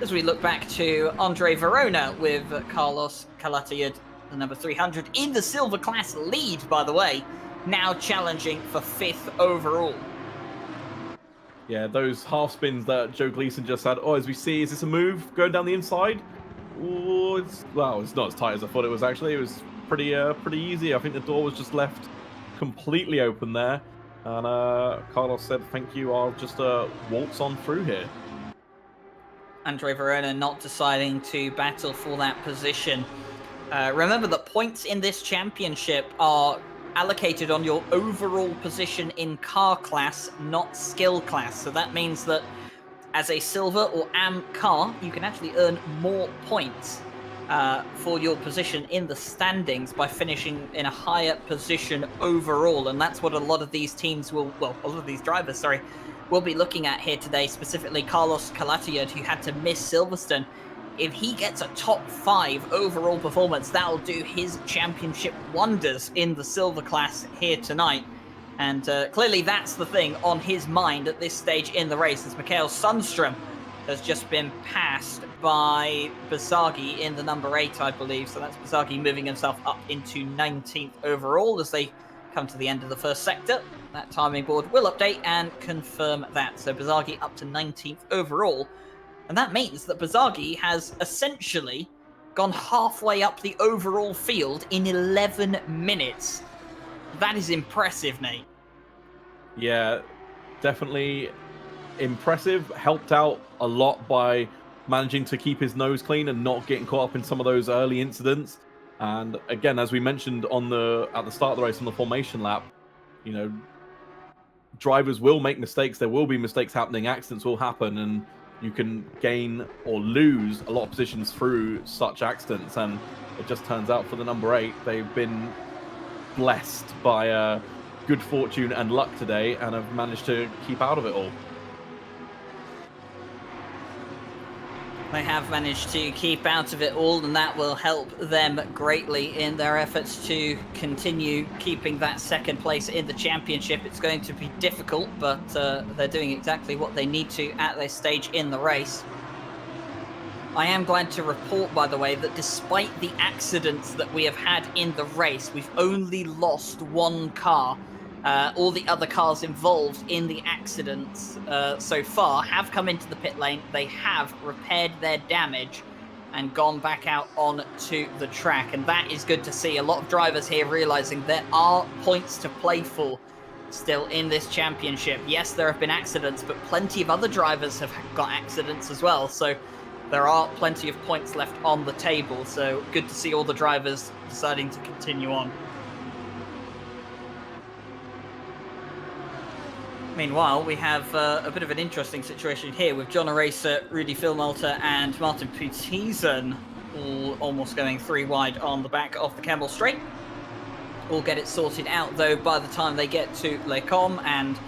As we look back to Andre Verona with Carlos Calatayud, the number 300, in the silver class lead, by the way. Now challenging for 5th overall. Yeah, those half spins that Joe Gleason just had. As we see, is this a move going down the inside? It's not as tight as I thought it was actually. It was pretty easy. I think the door was just left completely open there. And Carlos said, thank you, I'll just waltz on through here. Andre Verona not deciding to battle for that position. Remember that points in this championship are allocated on your overall position in car class, not skill class. So that means that as a silver or AM car, you can actually earn more points for your position in the standings by finishing in a higher position overall. And that's what a lot of these teams will, a lot of these drivers, will be looking at here today, specifically Carlos Calatayud, who had to miss Silverstone. If he gets a top 5 overall performance, that'll do his championship wonders in the silver class here tonight. And clearly that's the thing on his mind at this stage in the race, as Mikhail Sundström has just been passed by Bazagi in the number 8, I believe. So that's Bazagi moving himself up into 19th overall as they come to the end of the first sector. That timing board will update and confirm that. So Bazagi up to 19th overall. And that means that Bazagi has essentially gone halfway up the overall field in 11 minutes. That is impressive, Nate. Yeah, definitely impressive. Helped out a lot by managing to keep his nose clean and not getting caught up in some of those early incidents. And again, as we mentioned at the start of the race on the formation lap, drivers will make mistakes. There will be mistakes happening. Accidents will happen, and you can gain or lose a lot of positions through such accidents. And it just turns out for the number 8, they've been blessed by good fortune and luck today and have managed to keep out of it all. They have managed to keep out of it all, and that will help them greatly in their efforts to continue keeping that second place in the championship. It's going to be difficult, but they're doing exactly what they need to at this stage in the race. I am glad to report, by the way, that despite the accidents that we have had in the race, we've only lost one car. All the other cars involved in the accidents so far have come into the pit lane. They have repaired their damage and gone back out onto the track. And that is good to see. A lot of drivers here realizing there are points to play for still in this championship. Yes, there have been accidents, but plenty of other drivers have got accidents as well. So there are plenty of points left on the table. So good to see all the drivers deciding to continue on. Meanwhile, we have a bit of an interesting situation here with John Aracer, Rudy Philmalter, and Martin Putizen all almost going 3 wide on the back of the Campbell Straight. All get it sorted out, though, by the time they get to Les Combes, and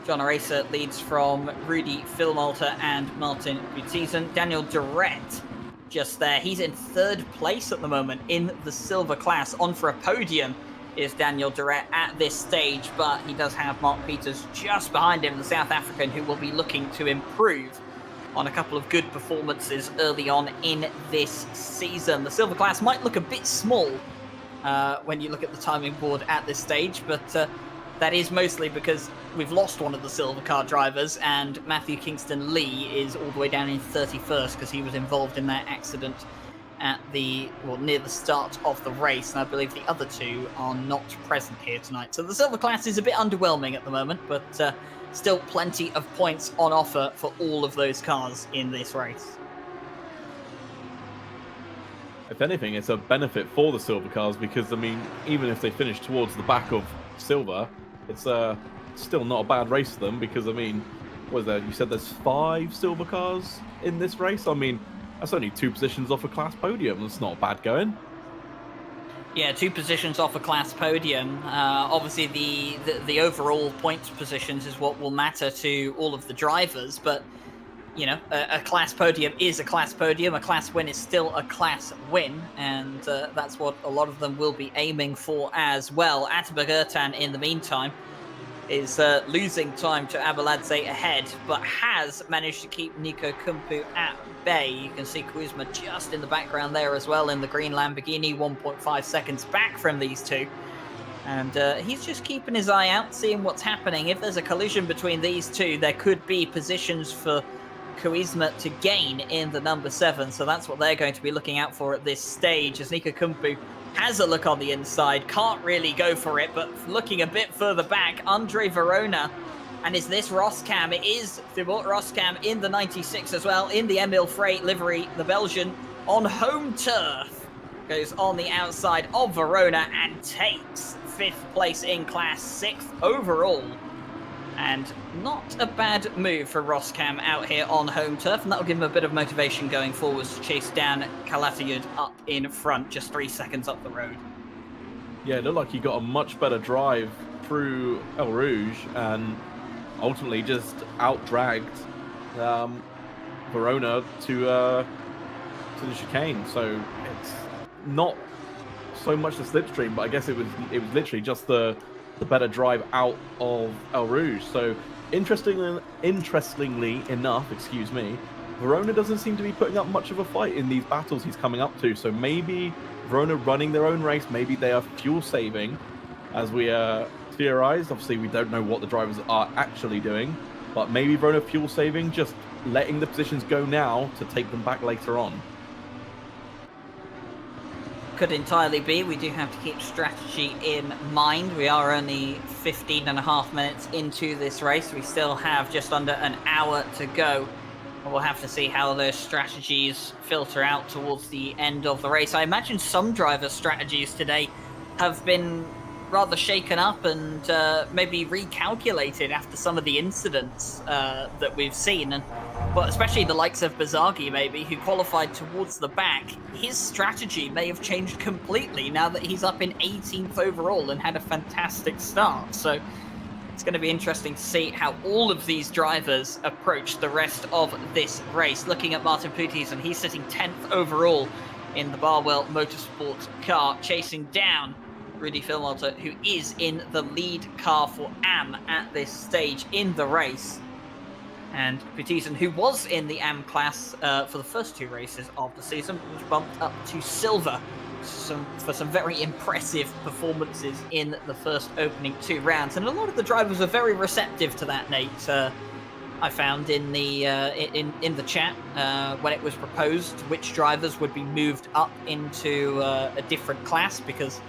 John Aracer leads from Rudy Philmalter and Martin Putizen. Daniel Durrett just there. He's in 3rd place at the moment in the silver class, on for a podium is Daniel Durrett at this stage, but he does have Mark Peters just behind him, the South African, who will be looking to improve on a couple of good performances early on in this season. The silver class might look a bit small when you look at the timing board at this stage, but that is mostly because we've lost one of the silver car drivers, and Matthew Kingston Lee is all the way down in 31st because he was involved in that accident at near the start of the race, and I believe the other 2 are not present here tonight. So the silver class is a bit underwhelming at the moment, but still plenty of points on offer for all of those cars in this race. If anything, it's a benefit for the silver cars because, I mean, even if they finish towards the back of silver, it's still not a bad race for them because, I mean, what is that? You said there's 5 silver cars in this race? I mean, that's only 2 positions off a class podium. That's not bad going. Yeah, 2 positions off a class podium. Obviously, the overall points positions is what will matter to all of the drivers. But, you know, a class podium is a class podium. A class win is still a class win. And that's what a lot of them will be aiming for as well. Ataberg Ertan, in the meantime, is losing time to Abeladze ahead, but has managed to keep Nico Kumpu at bay. You can see Kuzma just in the background there as well in the green Lamborghini, 1.5 seconds back from these 2. And he's just keeping his eye out, seeing what's happening. If there's a collision between these 2, there could be positions for Kuzma to gain in the number 7. So that's what they're going to be looking out for at this stage, as Nico Kumpu has a look on the inside, can't really go for it, but looking a bit further back, Andre Verona. And is this Roskam? It is Thibaut Roskam in the 96 as well, in the Emil Frey livery, the Belgian, on home turf. Goes on the outside of Verona and takes 5th place in class, 6th overall. And not a bad move for Roskam out here on home turf, and that'll give him a bit of motivation going forwards to chase down Calatayud up in front, just 3 seconds up the road. Yeah, it looked like he got a much better drive through El Rouge and ultimately just out-dragged Verona to the chicane. So it's not so much the slipstream, but I guess it was literally just the better drive out of El Rouge. So interestingly enough, Verona doesn't seem to be putting up much of a fight in these battles he's coming up to. So maybe Verona running their own race, maybe they are fuel saving, as we theorized. Obviously, we don't know what the drivers are actually doing, but maybe Verona fuel saving, just letting the positions go now to take them back later on. Could entirely be. We do have to keep strategy in mind. We are only 15.5 minutes into this race. We still have just under an hour to go. We'll have to see how those strategies filter out towards the end of the race. I imagine some drivers' strategies today have been rather shaken up and maybe recalculated after some of the incidents that we've seen. And but especially the likes of Bazagi, maybe, who qualified towards the back, his strategy may have changed completely now that he's up in 18th overall and had a fantastic start. So It's going to be interesting to see how all of these drivers approach the rest of this race. Looking at Martin Putis, and he's sitting 10th overall in the Barwell Motorsports car, chasing down Rudy Philmalter, who is in the lead car for AM at this stage in the race. And Putisen, who was in the AM class for the first 2 races of the season, was bumped up to silver for some very impressive performances in the first opening 2 rounds. And a lot of the drivers were very receptive to that, Nate. I found in the chat when it was proposed which drivers would be moved up into a different class, because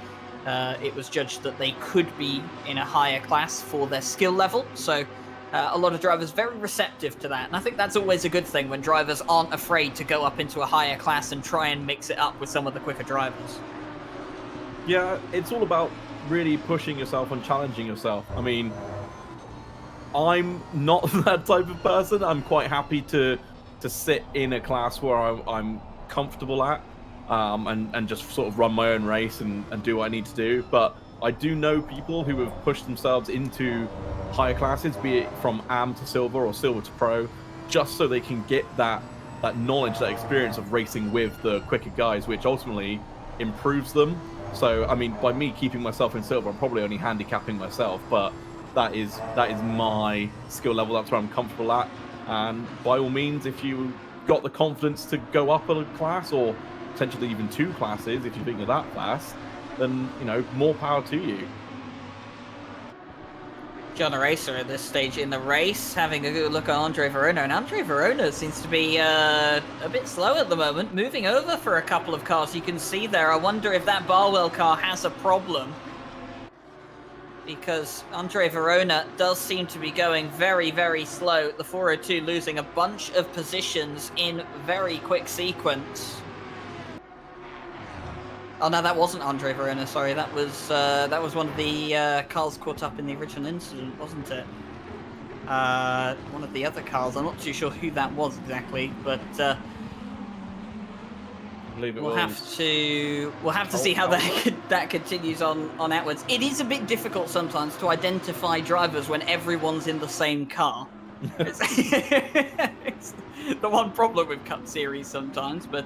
it was judged that they could be in a higher class for their skill level. So a lot of drivers very receptive to that, and I think that's always a good thing when drivers aren't afraid to go up into a higher class and try and mix it up with some of the quicker drivers. Yeah, it's all about really pushing yourself and challenging yourself. I mean, I'm not that type of person. I'm quite happy to sit in a class where I'm comfortable at, and just sort of run my own race and do what I need to do. But I do know people who have pushed themselves into higher classes, be it from AM to silver or silver to pro, just so they can get that knowledge, that experience of racing with the quicker guys, which ultimately improves them. So, I mean, by me keeping myself in silver, I'm probably only handicapping myself, but that is my skill level. That's where I'm comfortable at. And by all means, if you got the confidence to go up a class, or potentially even 2 classes, if you think you're that fast, then, you know, more power to you. John Racer at this stage in the race, having a good look at Andre Verona, and Andre Verona seems to be a bit slow at the moment, moving over for a couple of cars you can see there. I wonder if that Barwell car has a problem, because Andre Verona does seem to be going very, very slow. The 402 losing a bunch of positions in very quick sequence. Oh no, that wasn't Andre Verona. Sorry, that was one of the cars caught up in the original incident, wasn't it? One of the other cars. I'm not too sure who that was exactly, but we'll have to see how that continues on outwards. It is a bit difficult sometimes to identify drivers when everyone's in the same car. It's the one problem with Cup Series sometimes, but.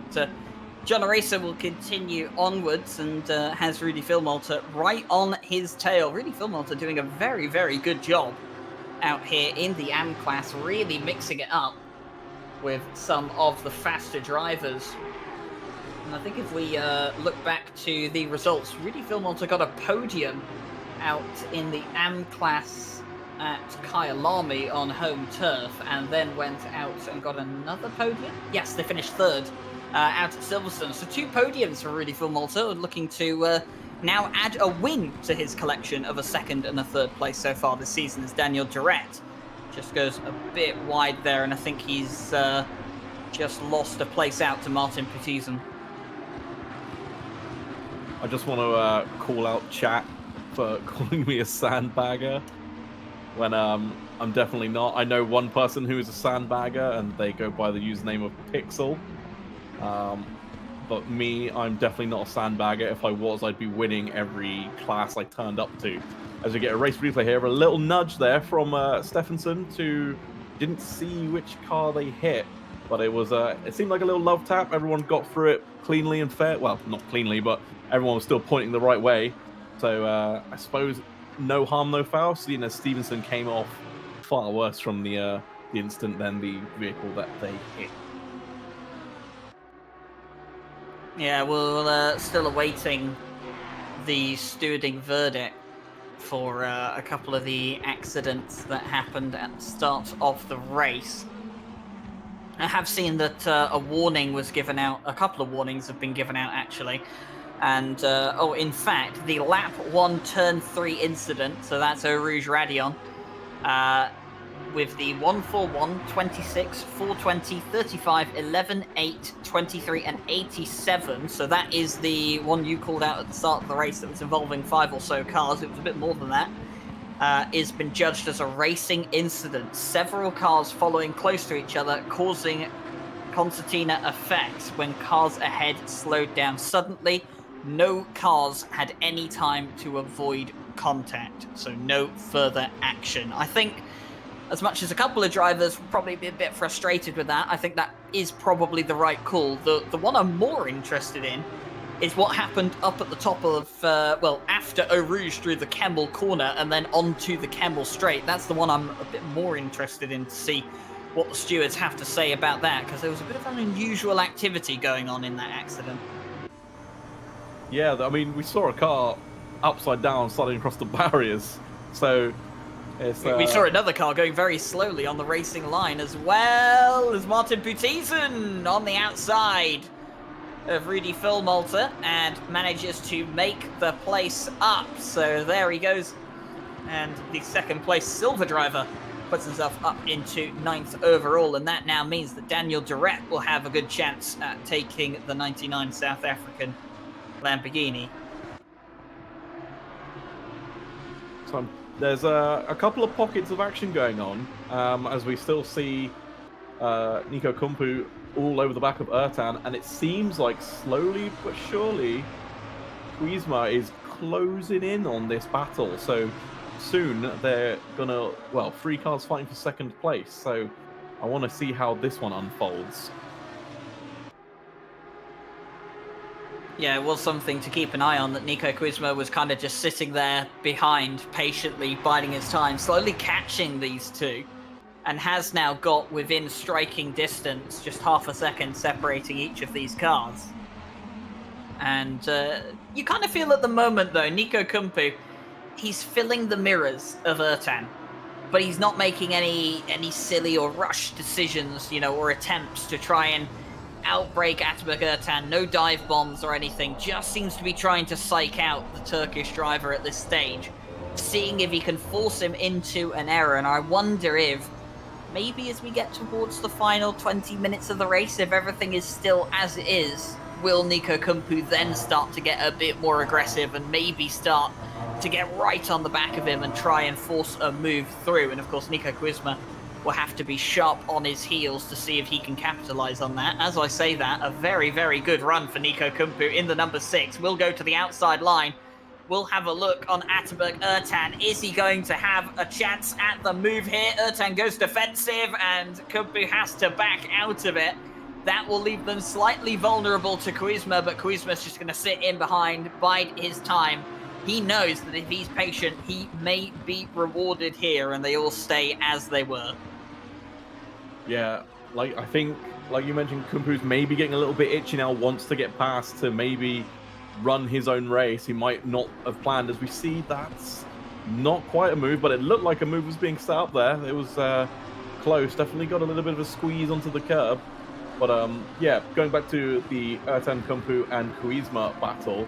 John Racer will continue onwards and has Rudy Philmalter right on his tail. Rudy Philmalter doing a very, very good job out here in the AM class, really mixing it up with some of the faster drivers. And I think if we look back to the results, Rudy Philmalter got a podium out in the AM class at Kyalami on home turf, and then went out and got another podium. Yes, they finished 3rd. Out at Silverstone. So 2 podiums for Rudy Philmalter, looking to now add a win to his collection of a 2nd and a 3rd place so far this season, as Daniel Durrett just goes a bit wide there, and I think he's just lost a place out to Martin Putisen. I just want to call out chat for calling me a sandbagger when I'm definitely not. I know one person who is a sandbagger, and they go by the username of Pixel. But me, I'm definitely not a sandbagger. If I was, I'd be winning every class I turned up to. As we get a race replay here, a little nudge there from Stephenson to didn't see which car they hit, but it seemed like a little love tap. Everyone got through it cleanly and fair. Well, not cleanly, but everyone was still pointing the right way. So I suppose no harm, no foul. Seeing as Stevenson came off far worse from the incident than the vehicle that they hit. Yeah, we're still awaiting the stewarding verdict for a couple of the accidents that happened at the start of the race. I have seen that a warning was given out. A couple of warnings have been given out, actually. And, in fact, the lap 1, turn 3 incident, so that's Eau Rouge Radion, with the 141, 26, 420, 35, 11, 8, 23, and 87. So that is the one you called out at the start of the race that was involving 5 or so cars. It was a bit more than that. Has been judged as a racing incident. Several cars following close to each other, causing concertina effects when cars ahead slowed down suddenly. No cars had any time to avoid contact, so no further action. I think, as much as a couple of drivers will probably be a bit frustrated with that, I think that is probably the right call. The one I'm more interested in is what happened up at the top of, after Eau Rouge through the Kemmel corner and then onto the Kemmel straight. That's the one I'm a bit more interested in to see what the stewards have to say about that, because there was a bit of an unusual activity going on in that accident. Yeah, I mean, we saw a car upside down sliding across the barriers, so it's... We saw another car going very slowly on the racing line, as well as Martin Putisen on the outside of Rudy Filmalter, and manages to make the place up. So there he goes, and the second place silver driver puts himself up into 9th overall, and that now means that Daniel Duret will have a good chance at taking the 99 South African Lamborghini. So there's a couple of pockets of action going on, as we still see Nico Kumpu all over the back of Ertan, and it seems like slowly but surely Kuizma is closing in on this battle. So soon they're gonna, 3 cars fighting for 2nd place. So I want to see how this one unfolds. Yeah, it was something to keep an eye on, that Nico Kuizma was kind of just sitting there behind, patiently biding his time, slowly catching these two, and has now got within striking distance, just half a second separating each of these cars. And you kind of feel at the moment, though, Nico Kumpu, he's filling the mirrors of Ertan, but he's not making any silly or rushed decisions, or attempts to try and outbreak Atabek Ertan. No dive bombs or anything, just seems to be trying to psych out the Turkish driver at this stage, seeing if he can force him into an error. And I wonder if, maybe as we get towards the final 20 minutes of the race, if everything is still as it is, will Nico Kumpu then start to get a bit more aggressive and maybe start to get right on the back of him and try and force a move through. And of course, Nico Kuizma will have to be sharp on his heels to see if he can capitalize on that. As I say that, a very, very good run for Nico Kumpu in the number 6. We'll go to the outside line. We'll have a look on Atabek Ertan. Is he going to have a chance at the move here? Ertan goes defensive and Kumpu has to back out of it. That will leave them slightly vulnerable to Kuizma, but Kuizma's just going to sit in behind, bide his time. He knows that if he's patient, he may be rewarded here, and they all stay as they were. Yeah, I think, like you mentioned, Kumpu's maybe getting a little bit itchy now, wants to get past to maybe run his own race. He might not have planned. As we see, that's not quite a move, but it looked like a move was being set up there. It was close, definitely got a little bit of a squeeze onto the curb. But yeah, going back to the Ertan Kumpu and Kuizma battle,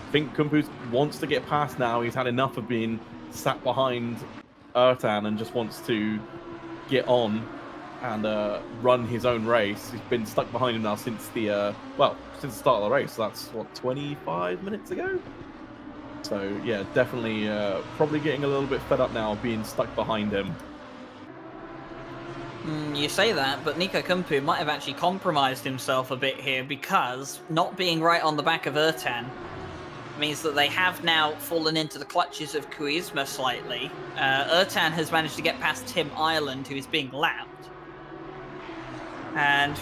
I think Kumpu wants to get past now. He's had enough of being sat behind Ertan and just wants to get on and run his own race. He's been stuck behind him now since the since the start of the race. So that's what, 25 minutes ago. So yeah, definitely probably getting a little bit fed up now being stuck behind him. You say that, but Nico Kumpu might have actually compromised himself a bit here, because not being right on the back of Ertan means that they have now fallen into the clutches of Kuizma slightly. Ertan has managed to get past Tim Ireland, who is being lapped. And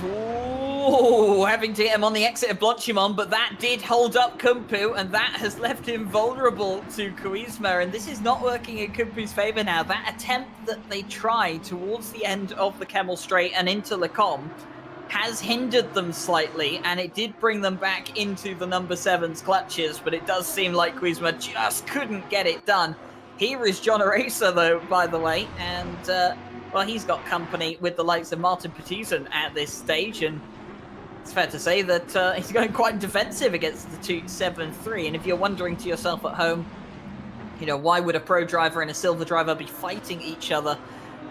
having to get him on the exit of Blanchimon, but that did hold up Kumpu, and that has left him vulnerable to Kuizma, and this is not working in Kumpu's favour now. That attempt that they tried towards the end of the Kemmel Straight and into Lecombe has hindered them slightly, and it did bring them back into the number 7's clutches, but it does seem like Kuizma just couldn't get it done. Here is John Aracer, though, by the way, and well, he's got company with the likes of Martin Petitson at this stage, and it's fair to say that he's going quite defensive against the 273. And if you're wondering to yourself at home, why would a pro driver and a silver driver be fighting each other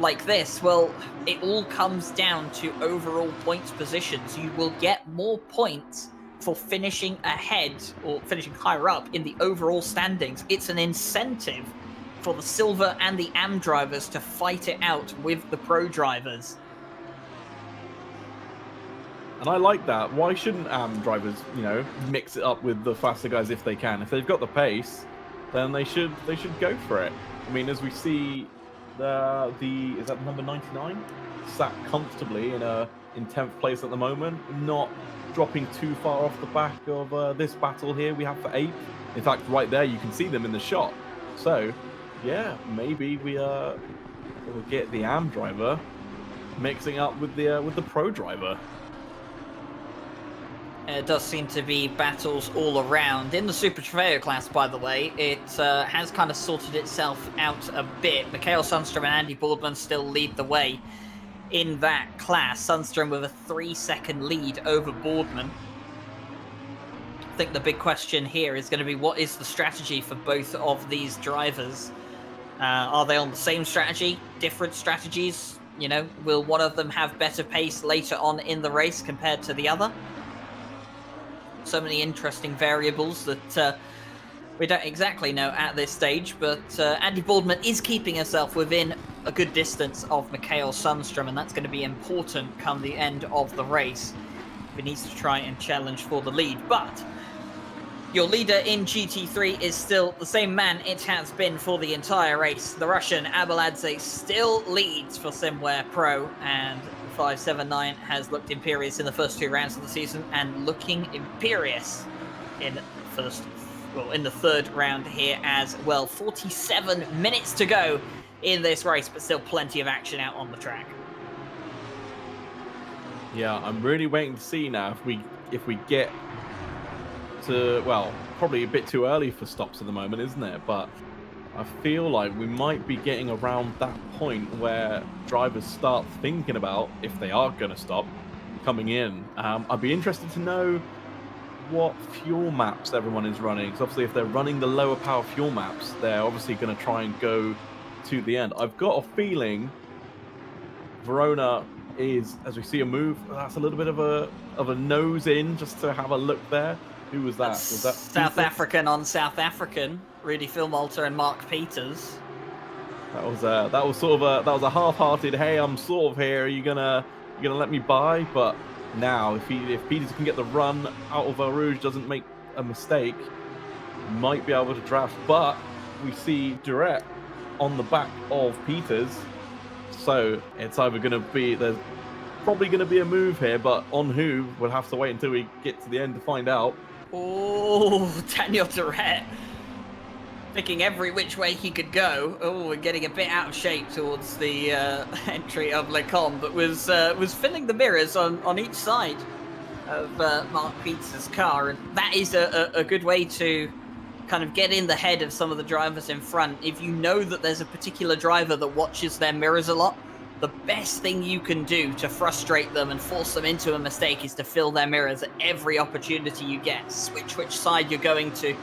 like this? Well, it all comes down to overall points positions. You will get more points for finishing ahead or finishing higher up in the overall standings. It's an incentive for the silver and the AM drivers to fight it out with the pro drivers. And I like that. Why shouldn't AM drivers, mix it up with the faster guys if they can? If they've got the pace, then they should go for it. I mean, as we see, is that number 99 sat comfortably in 10th place at the moment, not dropping too far off the back of this battle here we have for 8th. In fact, right there you can see them in the shot. So, yeah, maybe we'll get the AM driver mixing up with the pro driver. It does seem to be battles all around. In the Super Trofeo class, by the way, it has kind of sorted itself out a bit. Mikael Sundström and Andy Boardman still lead the way in that class. Sundström with a 3-second lead over Boardman. I think the big question here is going to be, what is the strategy for both of these drivers? Are they on the same strategy, different strategies? You know, will one of them have better pace later on in the race compared to the other? So many interesting variables that we don't exactly know at this stage, but Andy Boardman is keeping himself within a good distance of Mikael Sundström, and that's going to be important come the end of the race. He needs to try and challenge for the lead, but your leader in GT3 is still the same man it has been for the entire race. The Russian Abeladze still leads for Simware Pro, and 579 has looked imperious in the first 2 rounds of the season and looking imperious in the third round here as well. 47 minutes to go in this race, but still plenty of action out on the track. Yeah, I'm really waiting to see now if we get to, well, probably a bit too early for stops at the moment, isn't it? But I feel like we might be getting around that point where drivers start thinking about, if they are going to stop, coming in. I'd be interested to know what fuel maps everyone is running. Because obviously if they're running the lower power fuel maps, they're obviously going to try and go to the end. I've got a feeling Verona is, as we see a move, that's a little bit of a nose in just to have a look there. Who was that? Was that South African on South African? Rudy Philmalter and Mark Peters. That was sort of a half-hearted, hey, I'm sort of here, are you gonna let me by? But now if Peters can get the run out of Eau Rouge, doesn't make a mistake, might be able to draft. But we see Duret on the back of Peters, so it's either there's probably gonna be a move here, but on who, we'll have to wait until we get to the end to find out. Oh, Daniel Duret picking every which way he could go. Oh, we're getting a bit out of shape towards the entry of Lecom, but was filling the mirrors on each side of Mark Peters' car, and that is a good way to kind of get in the head of some of the drivers in front. If you know that there's a particular driver that watches their mirrors a lot, the best thing you can do to frustrate them and force them into a mistake is to fill their mirrors at every opportunity you get. Switch which side you're going to,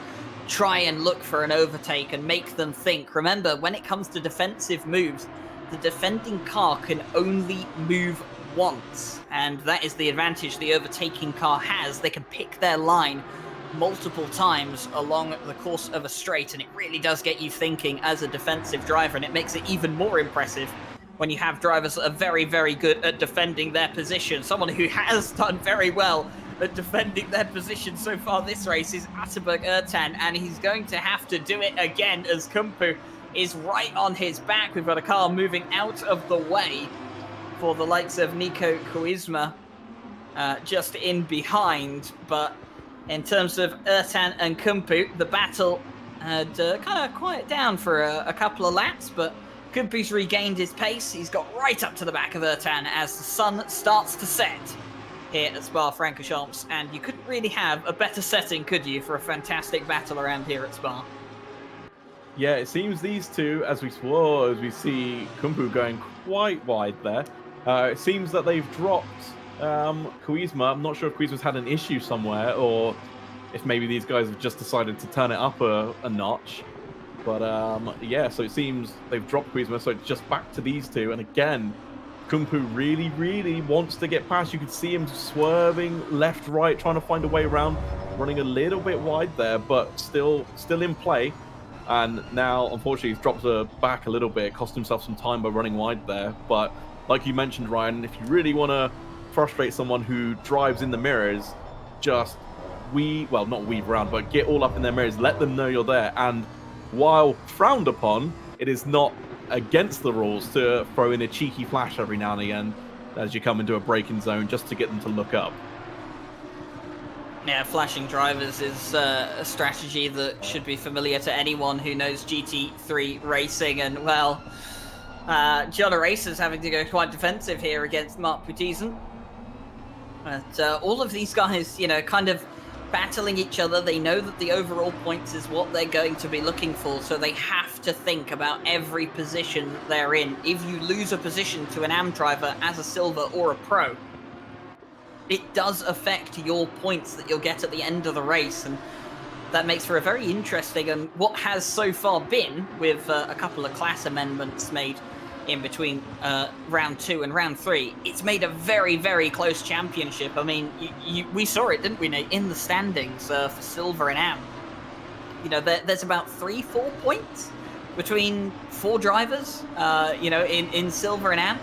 try and look for an overtake and make them think. Remember, when it comes to defensive moves, the defending car can only move once, and that is the advantage the overtaking car has. They can pick their line multiple times along the course of a straight, and it really does get you thinking as a defensive driver, and it makes it even more impressive when you have drivers that are very, very good at defending their position. Someone who has done very well at defending their position so far this race is Ataberg Ertan, and he's going to have to do it again as Kumpu is right on his back. We've got a car moving out of the way for the likes of Nico Koizma just in behind. But in terms of Ertan and Kumpu, the battle had kind of quieted down for a couple of laps, but Kumpu's regained his pace. He's got right up to the back of Ertan as the sun starts to set here at Spa-Francorchamps, and you couldn't really have a better setting, could you, for a fantastic battle around here at Spa? Yeah, it seems these two, as we see Kumpu going quite wide there, it seems that they've dropped Koizma. I'm not sure if Koizma's had an issue somewhere, or if maybe these guys have just decided to turn it up a notch. But yeah, so it seems they've dropped Koizma, so it's just back to these two. And again, Kumpu really, really wants to get past. You can see him swerving left, right, trying to find a way around, running a little bit wide there, but still in play. And now, unfortunately, he's dropped back a little bit, cost himself some time by running wide there. But like you mentioned, Ryan, if you really want to frustrate someone who drives in the mirrors, just not weave around, but get all up in their mirrors, let them know you're there, and while frowned upon, it is not against the rules to throw in a cheeky flash every now and again as you come into a braking zone just to get them to look up. Yeah, flashing drivers is a strategy that should be familiar to anyone who knows GT3 racing, and well, John Racer's having to go quite defensive here against Mark Putizen. But all of these guys, you know, kind of battling each other. They know that the overall points is what they're going to be looking for, so they have to think about every position that they're in. If you lose a position to an AM driver as a silver or a pro, it does affect your points that you'll get at the end of the race, and that makes for a very interesting and what has so far been, with a couple of class amendments made in between round 2 and round 3, it's made a very, very close championship. I mean, we saw it, didn't we, Nate, in the standings for silver and AM. You know, there's about 3-4 points between 4 drivers, you know, in silver and AM.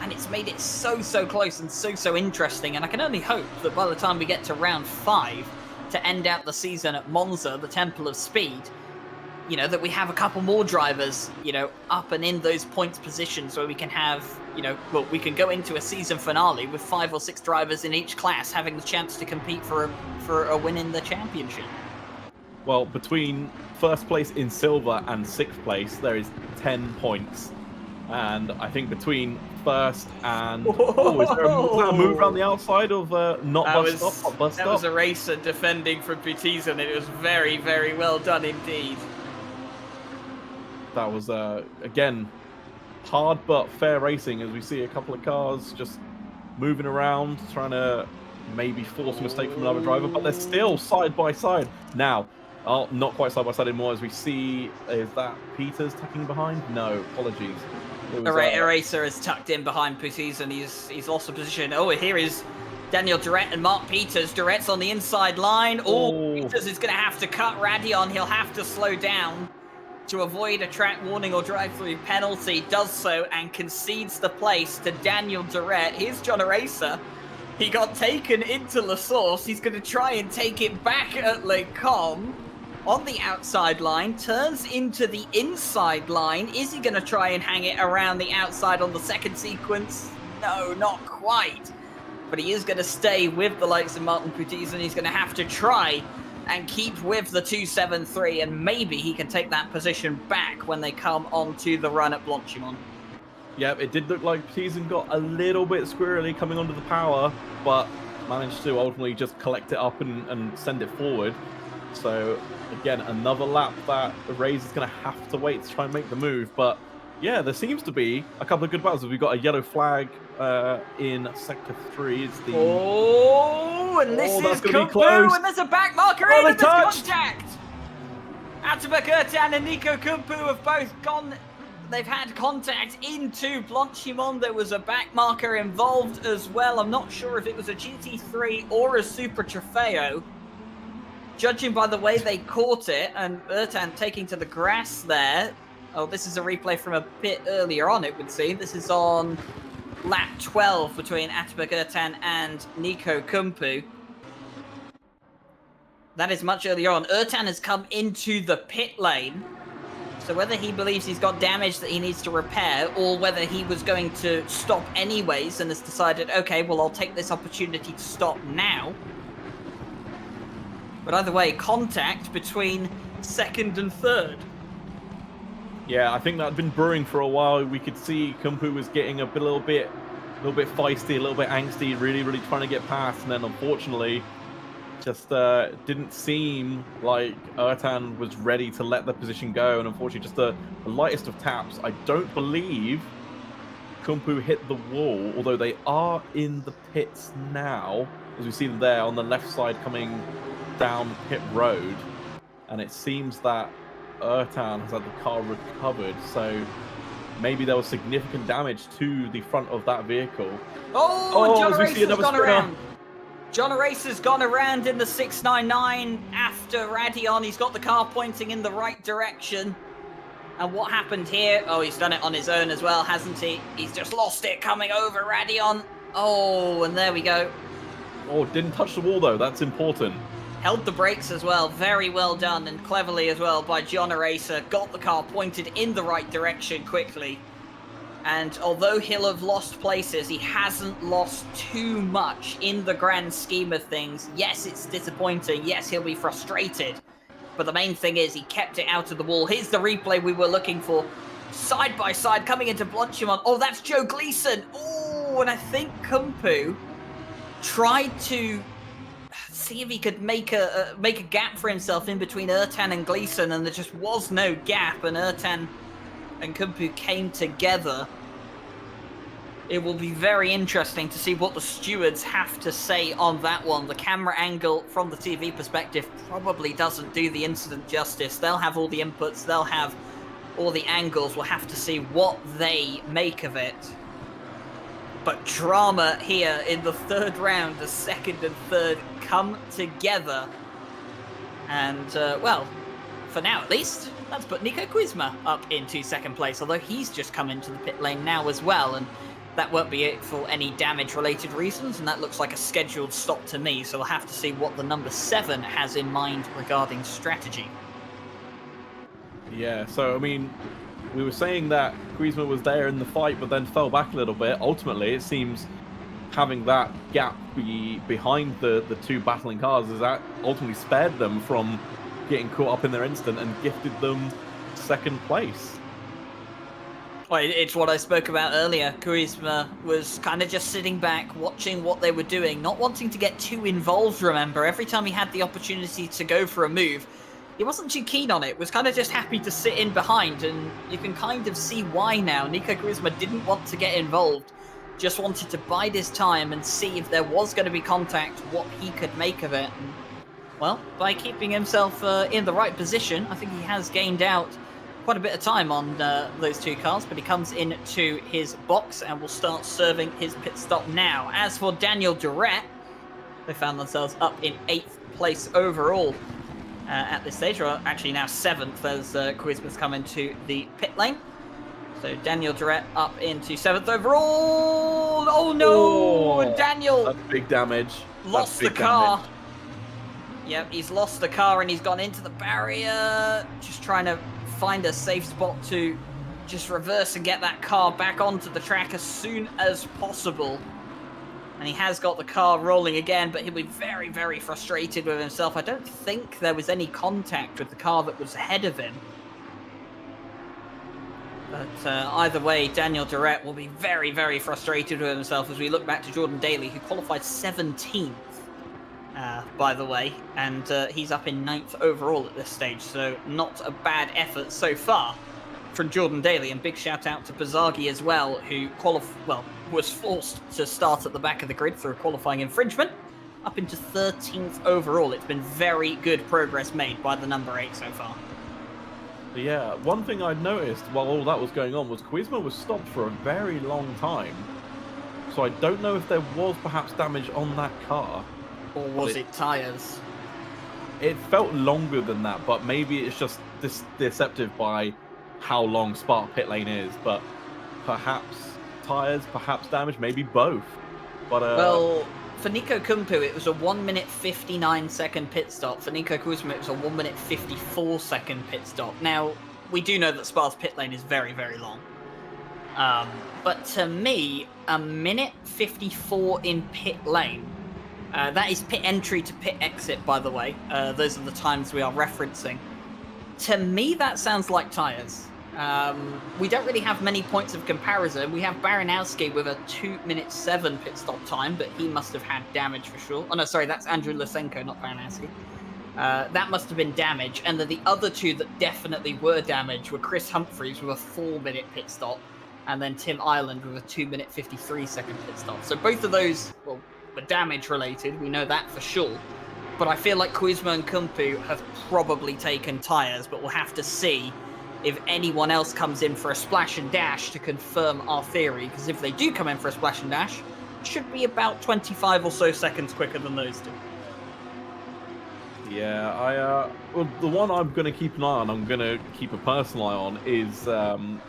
And it's made it so, so close and so, so interesting. And I can only hope that by the time we get to round 5 to end out the season at Monza, the Temple of Speed, you know, that we have a couple more drivers, you know, up and in those points positions where we can have, you know, well, we can go into a season finale with 5 or 6 drivers in each class having the chance to compete for a win in the championship. Well, between first place in silver and 6th place, there is 10 points. And I think between first and... Oh, is there a move around the outside of not bus stop? That was a racer defending from Putizen, and it was very, very well done indeed. That was, again, hard but fair racing, as we see a couple of cars just moving around, trying to maybe force a mistake from another driver, but they're still side by side. Now, not quite side by side anymore, as we see, is that Peters tucking behind? No, apologies. Eraser is tucked in behind Putizen, he's lost the position. Oh, here is Daniel Durrett and Mark Peters. Durrett's on the inside line. Oh, Peters is going to have to cut Radion. He'll have to slow down to avoid a track warning or drive-through penalty. Does so and concedes the place to Daniel Durrett. Here's John Eraser. He got taken into La Source. He's going to try and take it back at Les Combes. On the outside line, turns into the inside line. Is he going to try and hang it around the outside on the second sequence? No, not quite. But he is going to stay with the likes of Martin Putizen. He's going to have to try and keep with the 273, and maybe he can take that position back when they come onto the run at Blanchimont. Yeah, it did look like Putizen got a little bit squirrely coming onto the power, but managed to ultimately just collect it up and send it forward. So, again, another lap that the Rays is going to have to wait to try and make the move. But, yeah, there seems to be a couple of good battles. We've got a yellow flag in Sector 3. It's the... Oh, and this is Kumpu, and there's a back marker in, and there's contact! Atabak Ertan and Nico Kumpu have both gone... They've had contact into Blanchimont. There was a back marker involved as well. I'm not sure if it was a GT3 or a Super Trofeo. Judging by the way they caught it, and Ertan taking to the grass there. Oh, this is a replay from a bit earlier on, it would seem. This is on lap 12 between Atabak Ertan and Nico Kumpu. That is much earlier on. Ertan has come into the pit lane. So whether he believes he's got damage that he needs to repair, or whether he was going to stop anyways and has decided, okay, well, I'll take this opportunity to stop now. But either way, contact between second and third. Yeah, I think that had been brewing for a while. We could see Kumpu was getting a little bit feisty, a little bit angsty, really, really trying to get past. And then, unfortunately, just didn't seem like Ertan was ready to let the position go. And unfortunately, just the lightest of taps. I don't believe Kumpu hit the wall, although they are in the pits now, as we see them there on the left side coming down pit road, and it seems that Ertan has had the car recovered, so maybe there was significant damage to the front of that vehicle. John Racer's gone around. John Racer's gone around in the 699 after Radion. He's got the car pointing in the right direction. And what happened here? Oh, he's done it on his own as well, hasn't he? He's just lost it coming over Radion. Oh, and there we go. Oh, didn't touch the wall though. That's important. Held the brakes as well, very well done, and cleverly as well by John Eraser. Got the car pointed in the right direction quickly. And although he'll have lost places, he hasn't lost too much in the grand scheme of things. Yes, it's disappointing. Yes, he'll be frustrated. But the main thing is he kept it out of the wall. Here's the replay we were looking for. Side by side, coming into Blanchimont. Oh, that's Joe Gleason. Oh, and I think Kumpu tried to see if he could make a gap for himself in between Ertan and Gleason, and there just was no gap, and Ertan and Kumpu came together. It will be very interesting to see what the stewards have to say on that one. The camera angle from the TV perspective probably doesn't do the incident justice. They'll have all the inputs, they'll have all the angles. We'll have to see what they make of it. But drama here in the third round, the second and third come together. And, well, for now at least, that's put Nico Kuzma up into second place, although he's just come into the pit lane now as well, and that won't be it for any damage-related reasons, and that looks like a scheduled stop to me, so we'll have to see what the number 7 has in mind regarding strategy. Yeah, so, I mean, we were saying that Kuzma was there in the fight, but then fell back a little bit. Ultimately, it seems having that gap behind the two battling cars is that ultimately spared them from getting caught up in their instant and gifted them second place. Well, it's what I spoke about earlier. Kuzma was kind of just sitting back, watching what they were doing, not wanting to get too involved, remember. Every time he had the opportunity to go for a move, he wasn't too keen on it, was kind of just happy to sit in behind, and you can kind of see why now. Nico Kuzma didn't want to get involved, just wanted to bide his time and see if there was going to be contact, what he could make of it. And, well, by keeping himself in the right position, I think he has gained out quite a bit of time on those two cars, but he comes into his box and will start serving his pit stop now. As for Daniel Duret, they found themselves up in 8th place overall at this stage, or actually now 7th as Kuzma's come into the pit lane. So Daniel Duret up into 7th overall. Oh no, oh, Daniel! That's big damage. Lost the car. Yep, he's lost the car and he's gone into the barrier, just trying to find a safe spot to just reverse and get that car back onto the track as soon as possible. And he has got the car rolling again, but he'll be very, very frustrated with himself. I don't think there was any contact with the car that was ahead of him. But either way, Daniel Duret will be very, very frustrated with himself as we look back to Jordan Daly, who qualified 17th, by the way. And he's up in 9th overall at this stage, so not a bad effort so far from Jordan Daly. And big shout out to Bazagi as well, who was forced to start at the back of the grid through a qualifying infringement, up into 13th overall. It's been very good progress made by the number 8 so far. Yeah, one thing I noticed while all that was going on was Kuzma was stopped for a very long time. So I don't know if there was perhaps damage on that car. Or was it tyres? It felt longer than that, but maybe it's just deceptive by how long Spark pit lane is. But perhaps tyres, perhaps damage, maybe both. But well, for Nico Kumpu, it was a 1 minute 59 second pit stop. For Nico Kuzma, it was a 1 minute 54 second pit stop. Now, we do know that Spar's pit lane is very, very long. But to me, a minute 54 in pit lane, that is pit entry to pit exit, by the way. Those are the times we are referencing. To me, that sounds like tyres. We don't really have many points of comparison. We have Baranowski with a 2 minute 7 pit stop time, but he must have had damage for sure. Oh no, sorry, that's Andrew Lysenko, not Baranowski. That must have been damage. And then the other two that definitely were damage were Chris Humphreys with a 4 minute pit stop, and then Tim Ireland with a 2 minute 53 second pit stop. So both of those, well, were damage related. We know that for sure. But I feel like Kuzma and Kumpu have probably taken tyres, but we'll have to see if anyone else comes in for a splash and dash to confirm our theory, because if they do come in for a splash and dash, it should be about 25 or so seconds quicker than those two. Yeah, well, the one I'm going to keep an eye on, I'm going to keep a personal eye on, is the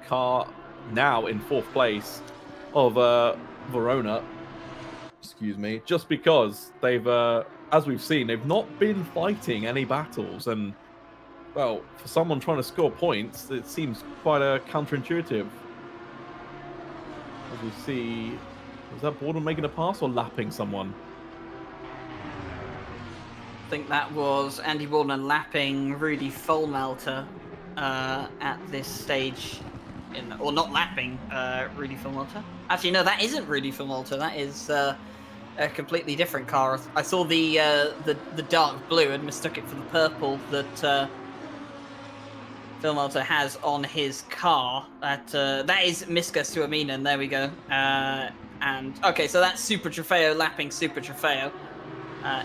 car now in 4th place of Verona. excuse me, just because they've, as we've seen, they've not been fighting any battles, and well, for someone trying to score points, it seems quite counterintuitive. As we see, was that Borden making a pass or lapping someone? I think that was Andy Borden lapping Rudy Vollmelter at this stage. Or not lapping Rudy Vollmelter. Actually, no, that isn't Rudy Vollmelter. That is a completely different car. I saw the dark blue and mistook it for the purple that Vollmelter has on his car. That is Miska Suaminen. There we go. And okay, so that's Super Trofeo lapping Super Trofeo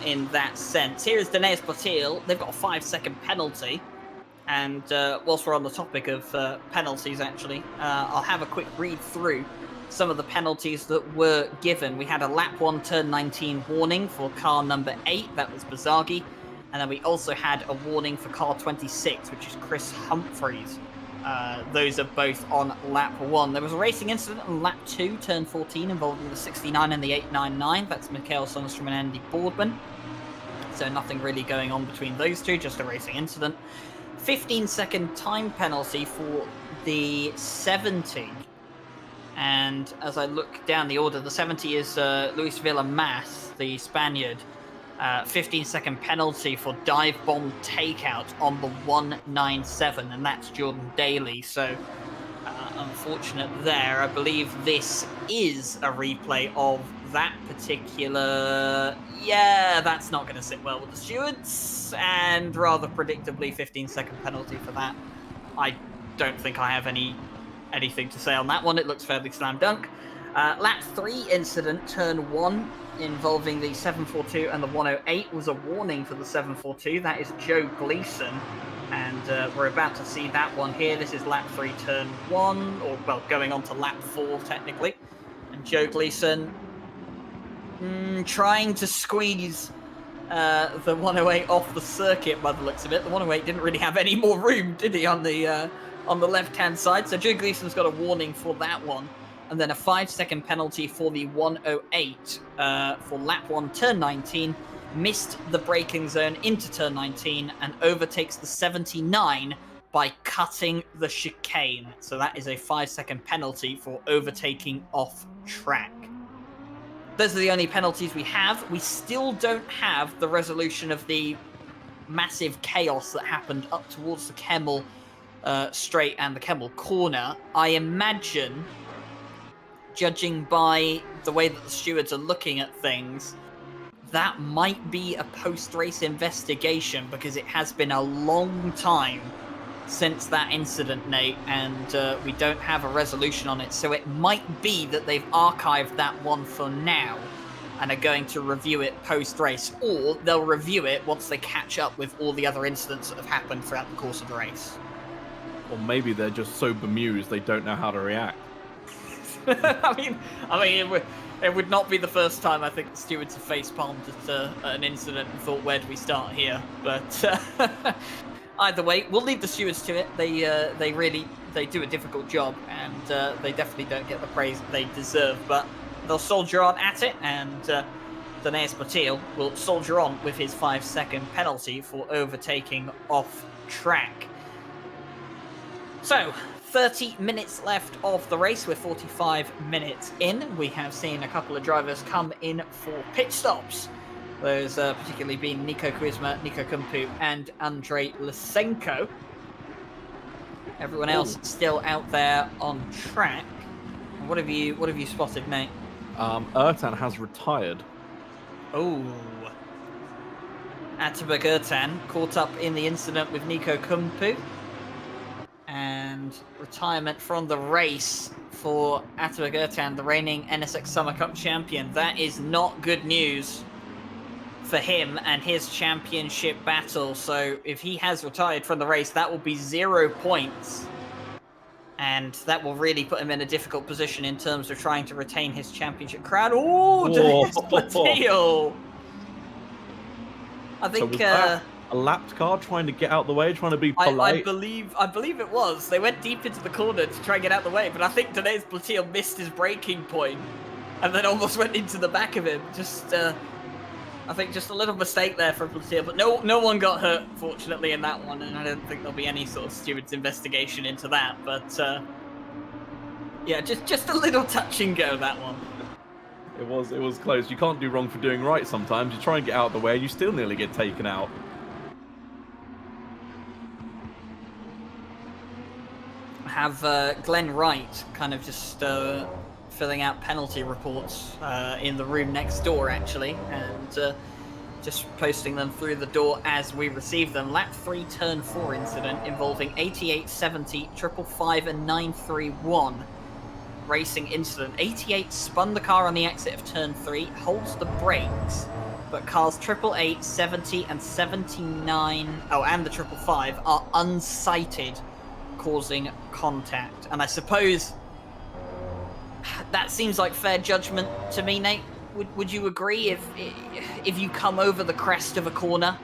in that sense. Here is Denez Botil. They've got a 5-second penalty. And whilst we're on the topic of penalties, actually, I'll have a quick read through some of the penalties that were given. We had a lap 1, turn 19 warning for car number 8. That was Bazagi. And then we also had a warning for car 26, which is Chris Humphreys. Those are both on lap 1. There was a racing incident on lap 2, turn 14, involving the 69 and the 899. That's Mikael Sundstrom and Andy Boardman. So nothing really going on between those two, just a racing incident. 15-second time penalty for the 70. And as I look down the order, the 70 is Luis Villamas, the Spaniard. 15-second penalty for dive bomb takeout on the 197, and that's Jordan Daly. So unfortunate there. I believe this is a replay of that particular... Yeah, that's not going to sit well with the stewards, and rather predictably 15-second penalty for that. I don't think I have anything to say on that one. It looks fairly slam dunk. Lap 3 incident, turn 1, involving the 742 and the 108 was a warning for the 742. That is Joe Gleason, and we're about to see that one here. This is lap 3, turn 1, or well, going on to lap 4 technically. And Joe Gleason trying to squeeze the 108 off the circuit by the looks of it. The 108 didn't really have any more room, did he, on the left-hand side? So Joe Gleason's got a warning for that one. And then a 5-second penalty for the 108 for lap 1, turn 19. Missed the braking zone into turn 19 and overtakes the 79 by cutting the chicane. So that is a 5-second penalty for overtaking off track. Those are the only penalties we have. We still don't have the resolution of the massive chaos that happened up towards the Kemmel straight and the Kemmel corner. I imagine, judging by the way that the stewards are looking at things, that might be a post-race investigation, because it has been a long time since that incident, Nate, and we don't have a resolution on it. So it might be that they've archived that one for now and are going to review it post-race, or they'll review it once they catch up with all the other incidents that have happened throughout the course of the race. Or maybe they're just so bemused they don't know how to react. I mean, it would not be the first time I think the stewards have face-palmed at an incident and thought, where do we start here? But either way, we'll leave the stewards to it. They do a difficult job, and they definitely don't get the praise they deserve. But they'll soldier on at it, and Denez Botil will soldier on with his 5-second penalty for overtaking off track. So, 30 minutes left of the race. We're 45 minutes in. We have seen a couple of drivers come in for pit stops. Those particularly being Nico Kuzma, Nico Kumpu, and Andrei Lysenko. Everyone else still out there on track. What have you spotted, mate? Ertan has retired. Oh. Ataberg Ertan caught up in the incident with Nico Kumpu. And retirement from the race for Ataberg Ertan, the reigning NSX Summer Cup champion. That is not good news for him and his championship battle. So if he has retired from the race, that will be 0 points. And that will really put him in a difficult position in terms of trying to retain his championship crown. Oh, Botil! I think... So a lapped car trying to get out the way, trying to be polite? I believe it was. They went deep into the corner to try and get out the way, but I think Denez Botil missed his braking point and then almost went into the back of him. Just, I think just a little mistake there from Platia, but no one got hurt, fortunately, in that one, and I don't think there'll be any sort of steward's investigation into that, but, yeah, just a little touch and go, that one. It was close. You can't do wrong for doing right sometimes. You try and get out of the way, you still nearly get taken out. Have Glenn Wright kind of just filling out penalty reports in the room next door, actually, and just posting them through the door as we receive them. Lap 3, turn 4 incident involving 88, 70, 555 and 931. Racing incident. 88 spun the car on the exit of turn 3, holds the brakes, but cars 888, 70 and 79, and the 555 are unsighted, causing contact. And I suppose that seems like fair judgment to me, Nate. Would you agree if you come over the crest of a corner,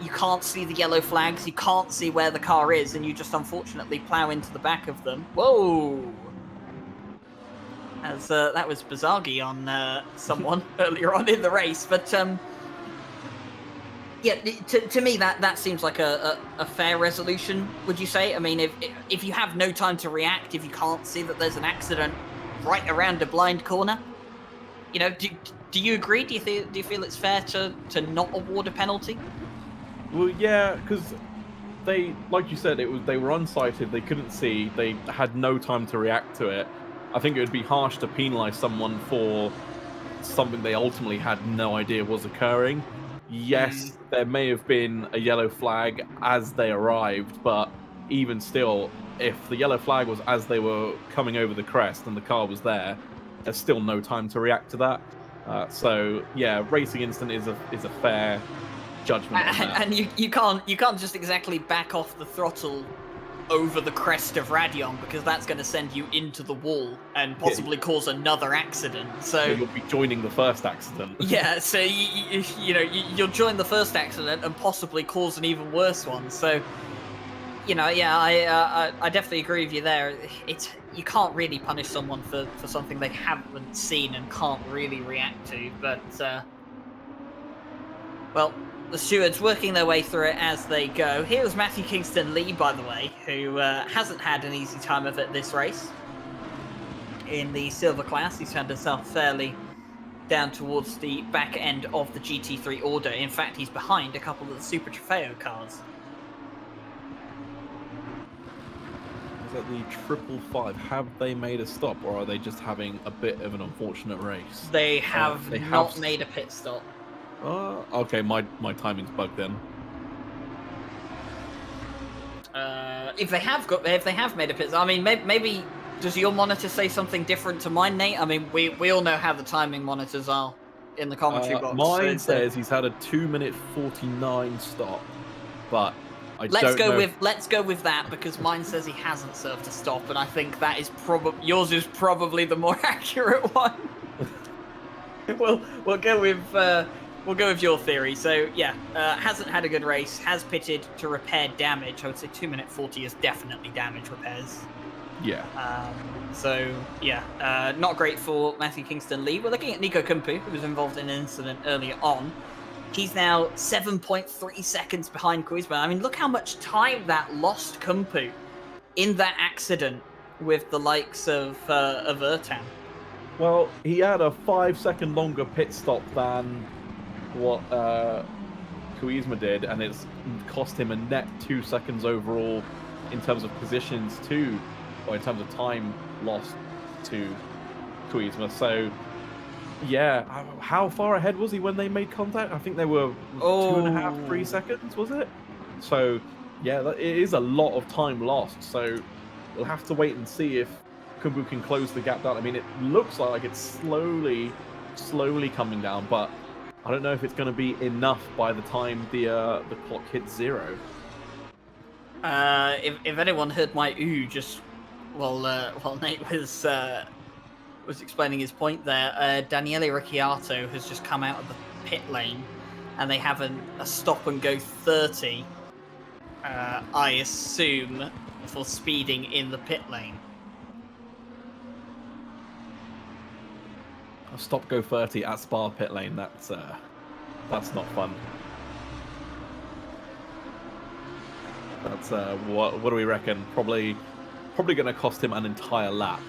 you can't see the yellow flags, you can't see where the car is, and you just unfortunately plow into the back of them? Whoa! As that was Bizargi on someone earlier on in the race, but yeah, to me that seems like a fair resolution. Would you say? I mean, if you have no time to react, if you can't see that there's an accident right around a blind corner, you know, do you agree? Do you feel it's fair to not award a penalty? Well, yeah, because they, like you said, they were unsighted. They couldn't see. They had no time to react to it. I think it would be harsh to penalise someone for something they ultimately had no idea was occurring. Yes, there may have been a yellow flag as they arrived, but even still, if the yellow flag was as they were coming over the crest and the car was there, there's still no time to react to that. So yeah, racing incident is a fair judgment on that. And you can't just exactly back off the throttle over the crest of Radion, because that's going to send you into the wall and possibly cause another accident. So you'll be joining the first accident. Yeah, so you'll join the first accident and possibly cause an even worse one. So, you know, yeah, I definitely agree with you there. You can't really punish someone for something they haven't seen and can't really react to. But well, the stewards working their way through it as they go. Here's Matthew Kingston Lee, by the way, who hasn't had an easy time of it this race. In the silver class, he's found himself fairly down towards the back end of the GT3 order. In fact, he's behind a couple of the Super Trofeo cars. Is that the 555? Have they made a stop, or are they just having a bit of an unfortunate race? They have not made a pit stop. Okay, my timing's bugged then. If they have made a pit stop, I mean, maybe does your monitor say something different to mine, Nate? I mean, we all know how the timing monitors are in the commentary box. Mine says he's had a 2-minute 49 stop, but let's go with that, because mine says he hasn't served a stop, and I think that is yours is probably the more accurate one. We'll go with your theory. So yeah, hasn't had a good race, has pitted to repair damage. I would say 2-minute 40 is definitely damage repairs. Yeah. So yeah, not great for Matthew Kingston Lee. We're looking at Nico Kumpu, who was involved in an incident earlier on. He's now 7.3 seconds behind Koizma. I mean, look how much time that lost Kumpu in that accident with the likes of Ertan. Well, he had a 5-second longer pit stop than what Koizma did, and it's cost him a net 2 seconds overall in terms of positions or in terms of time lost to Koizma. So yeah, how far ahead was he when they made contact? I think they were 2.5, 3 seconds, was it? So yeah, it is a lot of time lost. So we'll have to wait and see if Kumbu can close the gap down. I mean, it looks like it's slowly coming down, but I don't know if it's going to be enough by the time the clock hits 0. If anyone heard my just while Nate was explaining his point there, Daniele Ricciardo has just come out of the pit lane, and they have a stop and go 30. I assume for speeding in the pit lane. Stop go 30 at Spa pit lane. That's not fun. That's what do we reckon? Probably going to cost him an entire lap.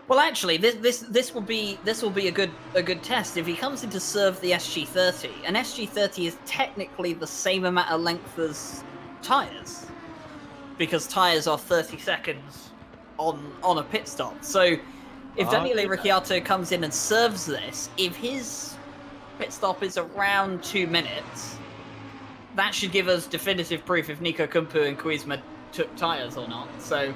Well, actually, this will be a good test if he comes in to serve the SG30. And SG30 is technically the same amount of length as tyres, because tyres are 30 seconds on a pit stop. So if Daniele Ricciardo comes in and serves this, if his pit stop is around 2 minutes, that should give us definitive proof if Nico Kumpu and Kuizma took tyres or not. So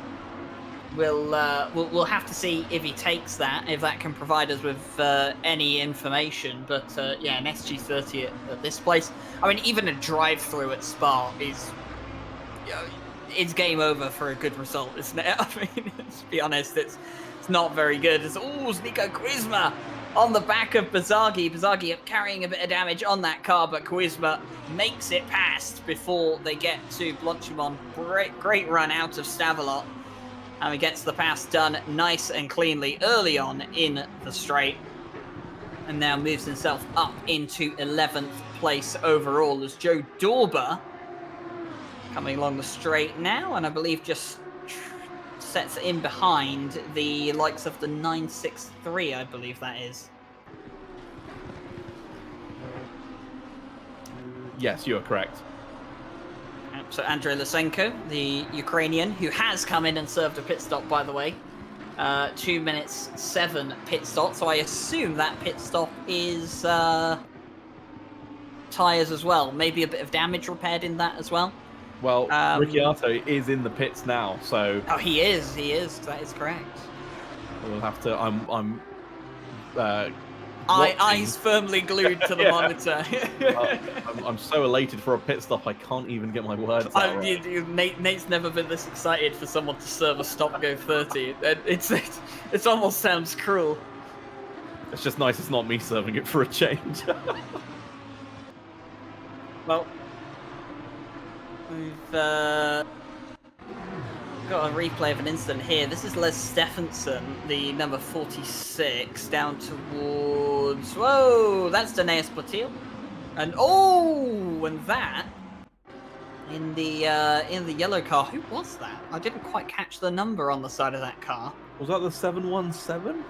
we'll have to see if he takes that, if that can provide us with any information. But yeah, an SG30 at this place. I mean, even a drive-through at Spa is, it's game over for a good result, isn't it? I mean, to be honest, it's not very good. It's Nico Kuizma on the back of Bazaghi. Bazaghi carrying a bit of damage on that car, but Kuizma makes it past before they get to Blanchimont. Great run out of Stavelot. And he gets the pass done nice and cleanly early on in the straight. And now moves himself up into 11th place overall as Joe Dorber coming along the straight now. And I believe just sets in behind the likes of the 963, I believe that is. Yes, you are correct. So Andrei Lysenko, the Ukrainian, who has come in and served a pit stop, by the way. 2 minutes 7 pit stop. So I assume that pit stop is tyres as well. Maybe a bit of damage repaired in that as well. Well, Ricciardo is in the pits now, so... Oh, he is. That is correct. We'll have to... eyes firmly glued to the monitor. I'm so elated for a pit stop, I can't even get my words out. Right. Nate's never been this excited for someone to serve a stop go 30. It almost sounds cruel. It's just nice it's not me serving it for a change. Well, we've got a replay of an incident here. This is Les Stephenson, the number 46, down towards... Whoa, that's Daneus Platil. And and that in the yellow car. Who was that? I didn't quite catch the number on the side of that car. Was that the 717?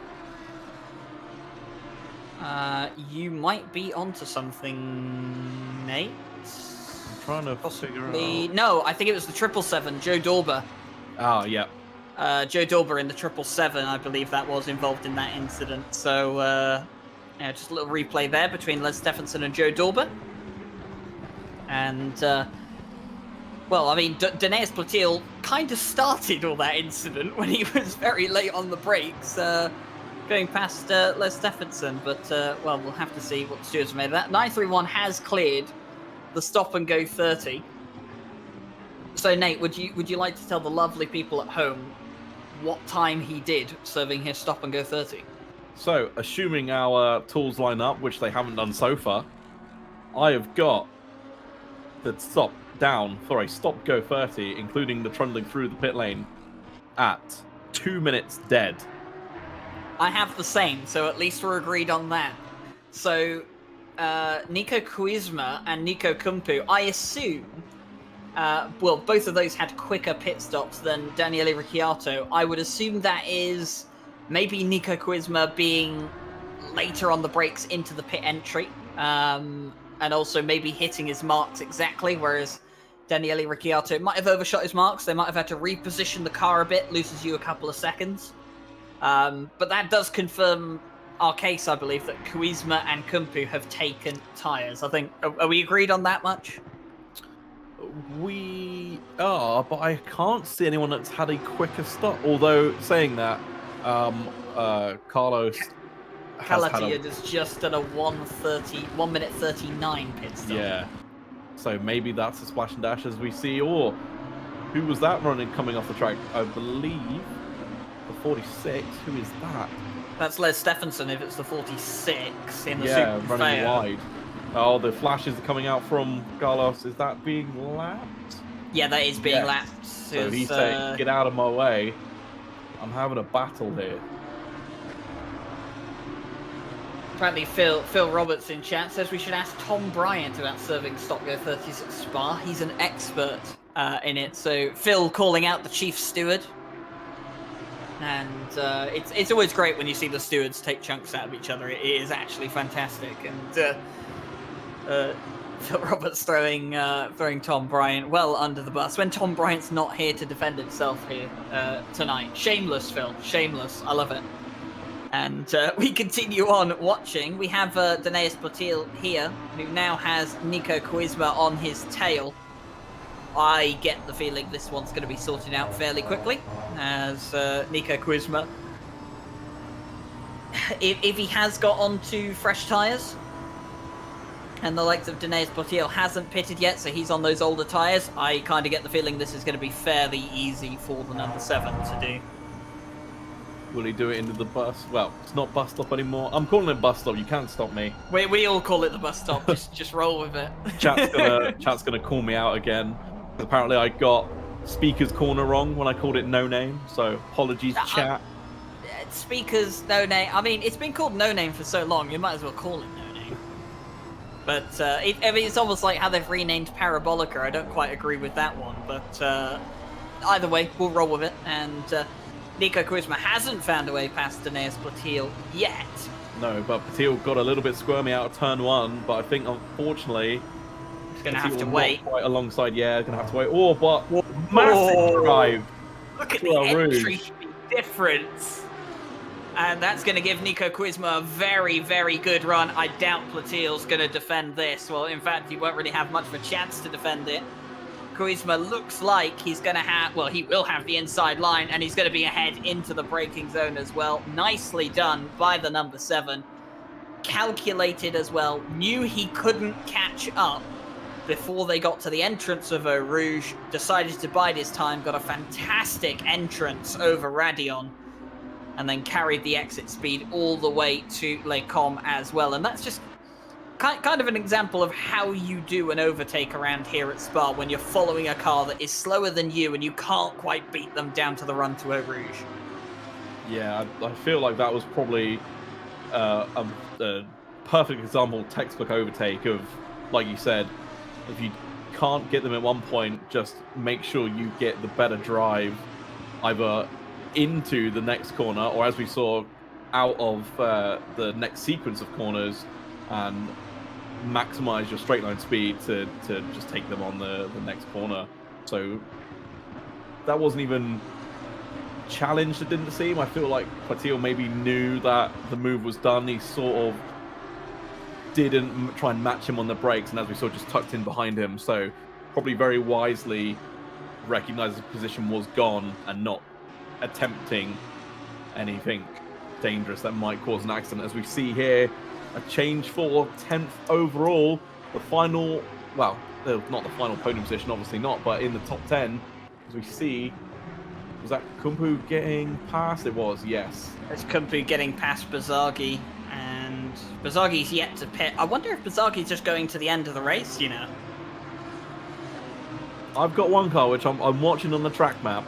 You might be onto something, Nate. I'm trying to figure out... No, I think it was the 777, Joe Dorber. Oh, yeah. Joe Dorber in the 777, I believe that was involved in that incident. So, yeah, just a little replay there between Les Stephenson and Joe Dorber. And, well, I mean, Daneus Platil kind of started all that incident when he was very late on the brakes, going past Les Stephenson. But, well, we'll have to see what the stewards have made of that. 931 has cleared the stop and go 30. So, Nate, would you like to tell the lovely people at home what time he did serving his stop and go 30? So, assuming our tools line up, which they haven't done so far, I have got the stop down for a stop go 30, including the trundling through the pit lane, at 2 minutes dead. I have the same, so at least we're agreed on that. So, Nico Kuizma and Nico Kumpu, I assume... well, both of those had quicker pit stops than Daniele Ricciardo. I would assume that is maybe Nico Kuizma being later on the brakes into the pit entry, and also maybe hitting his marks exactly, whereas Daniele Ricciardo might have overshot his marks. They might have had to reposition the car a bit, loses you a couple of seconds. But that does confirm our case, I believe, that Kuizma and Kumpu have taken tyres. I think, are we agreed on that much? We are, but I can't see anyone that's had a quicker stop. Although, saying that, Carlos Calatier has just done a 1 minute 39 pit stop. Yeah. So maybe that's a splash and dash as we see. Or who was that running coming off the track? I believe the 46. Who is that? That's Les Stephenson if it's the 46 in the Super running fair. Wide. Oh, the flashes are coming out from Carlos. Is that being lapped? Yeah, that is being lapped. So he's saying, get out of my way. I'm having a battle here. Apparently, Phil Roberts in chat says we should ask Tom Bryant about serving Stop Go 30s at Spa. He's an expert in it. So Phil calling out the chief steward, and it's always great when you see the stewards take chunks out of each other. It is actually fantastic. And Phil Roberts throwing Tom Bryant well under the bus when Tom Bryant's not here to defend himself here tonight. Shameless, Phil. Shameless. I love it. And we continue on watching. We have Danaeus Botil here, who now has Nico Koizma on his tail. I get the feeling this one's going to be sorted out fairly quickly, as Nico Koizma, if he has got onto fresh tyres, and the likes of Danaeus Botil hasn't pitted yet, so he's on those older tyres, I kind of get the feeling this is going to be fairly easy for the number 7 to do. Will he do it into the bus? Well, it's not bus stop anymore. I'm calling it bus stop. You can't stop me. We all call it the bus stop. just roll with it. Chat's gonna call me out again. Apparently, I got Speaker's Corner wrong when I called it No Name. So apologies, chat. Speaker's No Name. I mean, it's been called No Name for so long. You might as well call it No Name. But it's almost like how they've renamed Parabolica. I don't quite agree with that one. But either way, we'll roll with it. And Nico Koizma hasn't found a way past Danaeus Botil yet. No, but Botil got a little bit squirmy out of turn 1, but I think unfortunately he's going to have to wait. Quite alongside, yeah, going to have to wait. Oh, but massive drive. Look at the entry difference. And that's going to give Nico Koizma a very, very good run. I doubt Botil's going to defend this. Well, in fact, he won't really have much of a chance to defend it. Koizma looks like he's going to have, well, he will have the inside line, and he's going to be ahead into the braking zone as well. Nicely done by the number 7. Calculated as well. Knew he couldn't catch up before they got to the entrance of Eau Rouge. Decided to bide his time. Got a fantastic entrance over Radion. And then carried the exit speed all the way to Les Combes as well. And that's just kind of an example of how you do an overtake around here at Spa when you're following a car that is slower than you and you can't quite beat them down to the run to Eau Rouge. Yeah, I feel like that was probably a perfect example, textbook overtake of, like you said, if you can't get them at one point, just make sure you get the better drive either into the next corner or, as we saw, out of the next sequence of corners, and maximize your straight line speed to just take them on the next corner. So that wasn't even challenged, it didn't seem. I feel like Botil maybe knew that the move was done. He sort of didn't try and match him on the brakes, and as we saw, just tucked in behind him. So probably very wisely recognized his position was gone and not attempting anything dangerous that might cause an accident. As we see here, a change for 10th overall. The final, well, not the final podium position, obviously not, but in the top 10, as we see, was that Kumpu getting past? It was, yes. It's Kumpu getting past Bazagi, and Bazagi's yet to pit. I wonder if Bazagi's just going to the end of the race, you know? I've got one car, which I'm watching on the track map.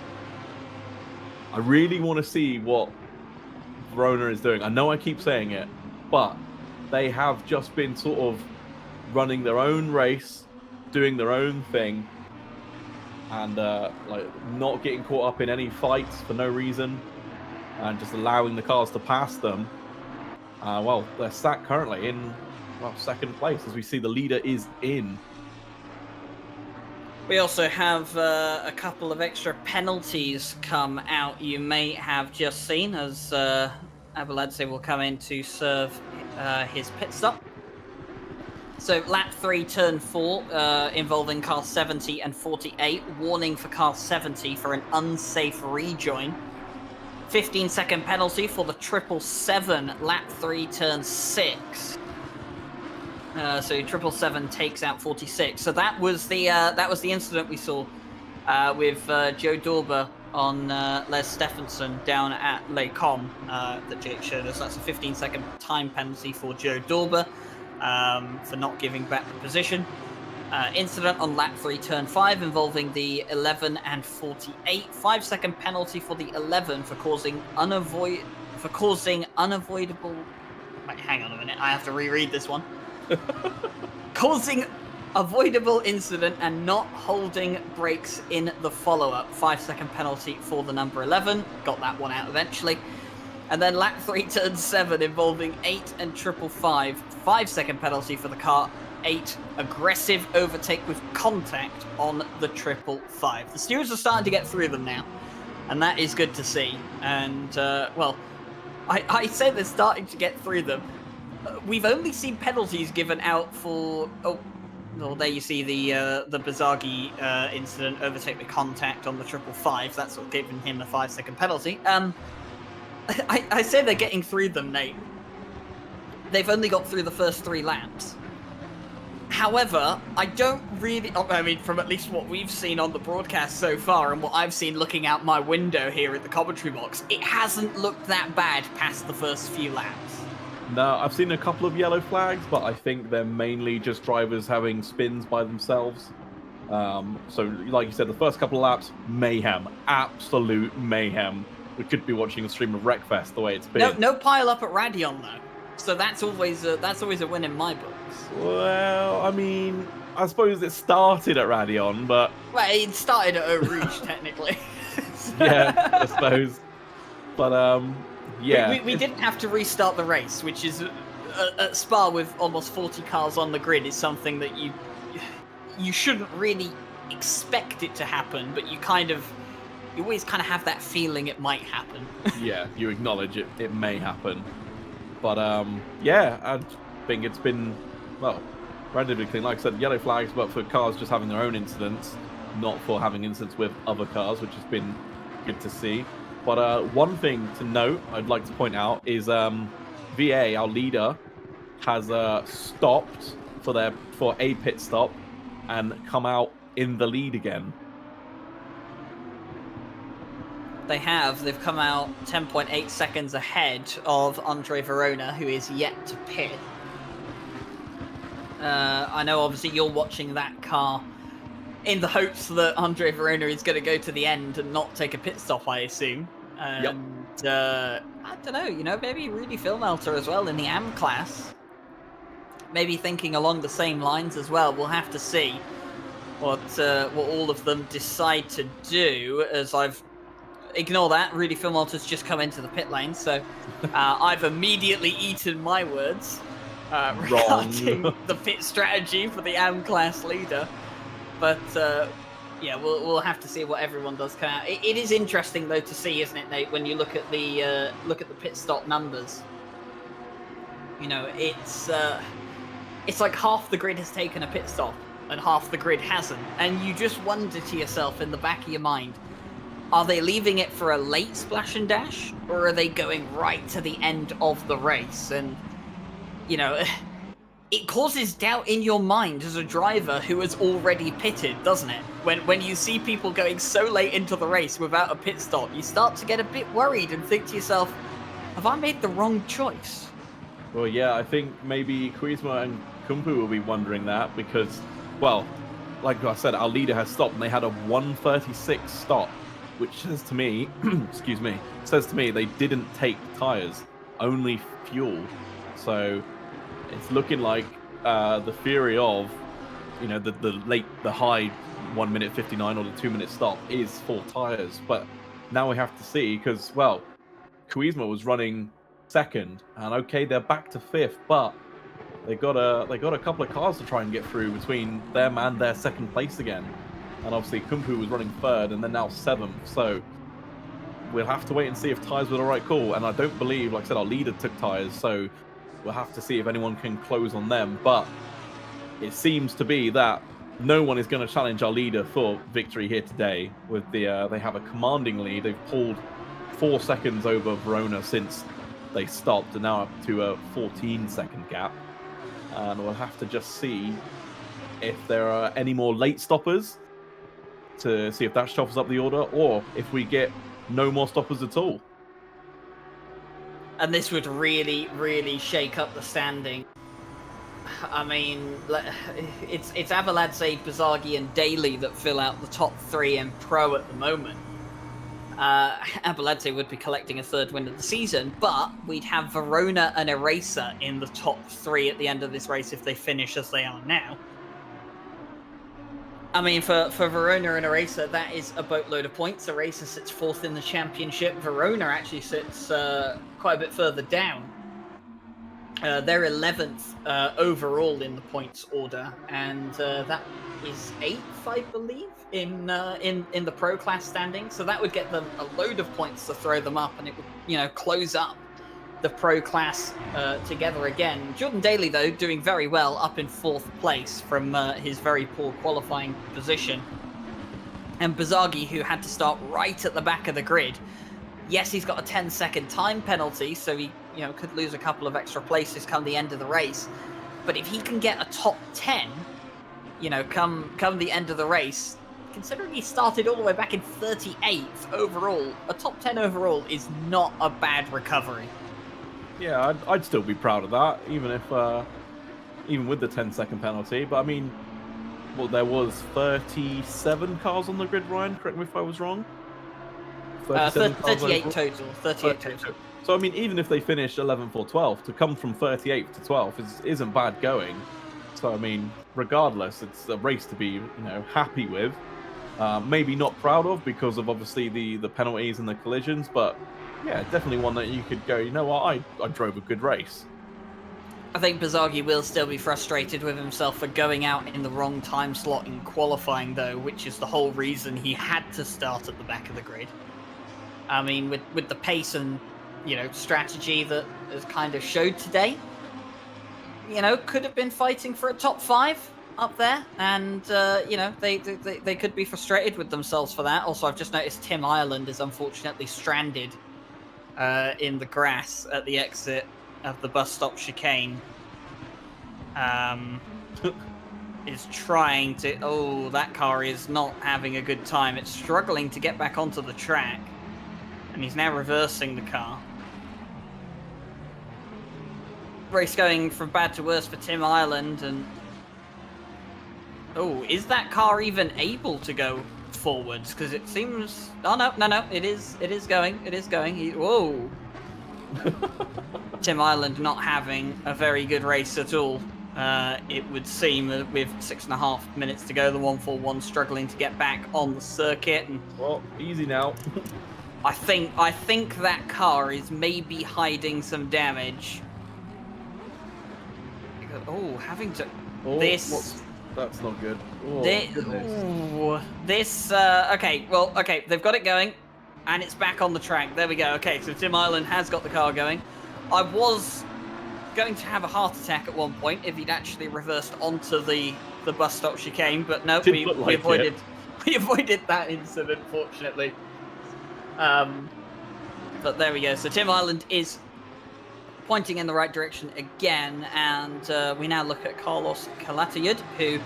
I really want to see what Verona is doing. I know I keep saying it, but they have just been sort of running their own race, doing their own thing, and like not getting caught up in any fights for no reason, and just allowing the cars to pass them. Well, they're sat currently in second place, as we see the leader is in. We also have a couple of extra penalties come out. You may have just seen as Abeladze will come in to serve his pit stop. So lap 3, turn 4, involving car 70 and 48. Warning for car 70 for an unsafe rejoin. 15-second penalty for the 777, lap 3, turn 6. So 777 takes out 46. So that was the incident we saw with Joe Dorber on Les Stephenson down at Les Combes that Jake showed us. That's a 15-second time penalty for Joe Dorber for not giving back the position. Incident on lap 3, turn 5, involving the 11 and 48. 5-second penalty for the 11 for causing unavoidable Wait, hang on a minute. I have to reread this one. Causing avoidable incident and not holding brakes in the follow-up. 5-second penalty for the number 11. Got that one out eventually. And then lap 3, turn 7, involving 8 and 555. 5-second penalty for the car. 8, aggressive overtake with contact on the 555. The stewards are starting to get through them now, and that is good to see. And, well, I say they're starting to get through them. We've only seen penalties given out for... Oh, well, there you see the Bizargi incident, overtake with contact on the 555. That's what giving him a 5-second penalty. I say they're getting through them, Nate. They've only got through the first 3 laps. However, I don't really... I mean, from at least what we've seen on the broadcast so far and what I've seen looking out my window here at the commentary box, it hasn't looked that bad past the first few laps. No, I've seen a couple of yellow flags, but I think they're mainly just drivers having spins by themselves. So, like you said, the first couple of laps, mayhem. Absolute mayhem. We could be watching a stream of Wreckfest the way it's been. No pile up at Radion, though. So that's always a win in my books. Well, I mean, I suppose it started at Radion, but... Well, it started at Eau Rouge, technically. Yeah, I suppose. But, yeah. We didn't have to restart the race, which is at Spa with almost 40 cars on the grid is something that you shouldn't really expect it to happen, but you always kind of have that feeling it might happen. Yeah, you acknowledge it may happen. But yeah, I think it's been, well, relatively clean. Like I said, yellow flags, but for cars just having their own incidents, not for having incidents with other cars, which has been good to see. But one thing to note, I'd like to point out, is VA, our leader, has stopped for a pit stop and come out in the lead again. They have. They've come out 10.8 seconds ahead of Andre Verona, who is yet to pit. I know, obviously, you're watching that car in the hopes that Andre Verona is going to go to the end and not take a pit stop, I assume. Yep. I don't know, maybe Rudy Filmelter as well in the AM class. Maybe thinking along the same lines as well. We'll have to see what all of them decide to do, as I've... Ignore that, Rudy Filmelter's just come into the pit lane, so I've immediately eaten my words regarding the pit strategy for the AM class leader. But yeah, we'll have to see what everyone does come out. It is interesting though to see, isn't it, Nate, when you look at the pit stop numbers. You know, it's like half the grid has taken a pit stop and half the grid hasn't, and you just wonder to yourself in the back of your mind, are they leaving it for a late splash and dash, or are they going right to the end of the race? And, you know, it causes doubt in your mind as a driver who has already pitted, doesn't it? When you see people going so late into the race without a pit stop, you start to get a bit worried and think to yourself, have I made the wrong choice? Well, yeah, I think maybe Kuizma and Kumpu will be wondering that because, well, like I said, our leader has stopped and they had a 1:36 stop. Which says to me, excuse me, they didn't take tyres, only fuel. So it's looking like the theory of, you know, the high 1:59 or the 2-minute stop is for tyres. But now we have to see because, well, Kuizma was running second, and okay, they're back to fifth, but they got a couple of cars to try and get through between them and their second place again. And obviously Kumpu was running third and then now seventh. So we'll have to wait and see if tyres were the right call. And I don't believe, like I said, our leader took tyres. So we'll have to see if anyone can close on them. But it seems to be that no one is going to challenge our leader for victory here today. With they have a commanding lead. They've pulled 4 seconds over Verona since they stopped, and now up to a 14-second gap. And we'll have to just see if there are any more late stoppers, to see if that shuffles up the order, or if we get no more stoppers at all. And this would really, really shake up the standing. I mean, it's Avaladze, Bizargi, and Daly that fill out the top 3 in Pro at the moment. Abeladze would be collecting a third win of the season, but we'd have Verona and Eraser in the top 3 at the end of this race if they finish as they are now. I mean, for Verona and Eraser, that is a boatload of points. Eraser sits 4th in the championship. Verona actually sits quite a bit further down. They're 11th overall in the points order, and that is 8th, I believe, in the pro class standing. So that would get them a load of points to throw them up, and it would, close up the pro class together again. Jordan Daly, though, doing very well, up in 4th place from his very poor qualifying position. And Bazagi, who had to start right at the back of the grid. Yes, he's got a 10-second time penalty, so he could lose a couple of extra places come the end of the race. But if he can get a top 10, come the end of the race, considering he started all the way back in 38th overall, a top 10 overall is not a bad recovery. Yeah, I'd still be proud of that, even with the 10-second penalty. But I mean, there was 37 cars on the grid, Ryan. Correct me if I was wrong. 38 total. 38 total. So I mean, even if they finished 11th or 12th, to come from 38th to 12th isn't bad going. So I mean, regardless, it's a race to be happy with. Maybe not proud of because of obviously the penalties and the collisions, but yeah, definitely one that you could go, you know what, I drove a good race. I think Bazagi will still be frustrated with himself for going out in the wrong time slot in qualifying, though, which is the whole reason he had to start at the back of the grid. I mean, with the pace and strategy that has kind of showed today, could have been fighting for a top 5 up there, and they could be frustrated with themselves for that. Also, I've just noticed Tim Ireland is unfortunately stranded in the grass at the exit of the bus stop chicane. Is trying to... Oh, that car is not having a good time. It's struggling to get back onto the track, and he's now reversing the car. Race going from bad to worse for Tim Ireland, and... Oh, is that car even able to go forwards? Because it seems... Oh, no, it is going. Whoa. Tim Ireland not having a very good race at all. It would seem that with 6.5 minutes to go, the 141 struggling to get back on the circuit. And well, easy now. I think that car is maybe hiding some damage. Oh, having to... Oh, this... That's not good. Oh, okay, they've got it going, and it's back on the track. There we go. Okay, so Tim Ireland has got the car going. I was going to have a heart attack at one point if he'd actually reversed onto the bus stop chicane, but no, we avoided that incident, fortunately. But there we go. So Tim Ireland is pointing in the right direction again, and we now look at Carlos Calatayud, who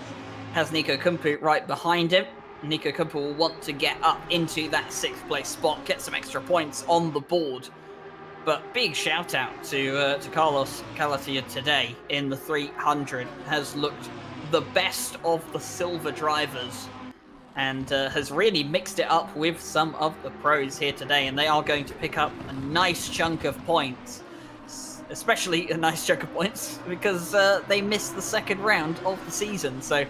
has Nico Kumpu right behind him. Nico Kumpu will want to get up into that 6th place spot, get some extra points on the board. But big shout out to Carlos Calatayud today in the 300. Has looked the best of the silver drivers, and has really mixed it up with some of the pros here today, and they are going to pick up a nice chunk of points. Especially a nice chunk of points, because they missed the 2nd round of the season. So I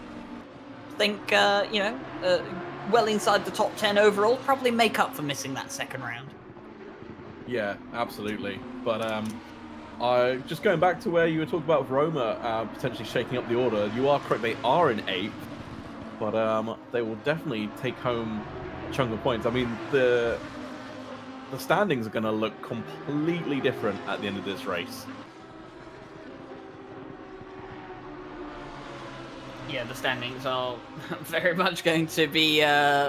think, well inside the top 10 overall, probably make up for missing that 2nd round. Yeah, absolutely. But just going back to where you were talking about Roma potentially shaking up the order, you are correct, they are in 8th, but they will definitely take home a chunk of points. I mean, the standings are going to look completely different at the end of this race. Yeah, the standings are very much going to be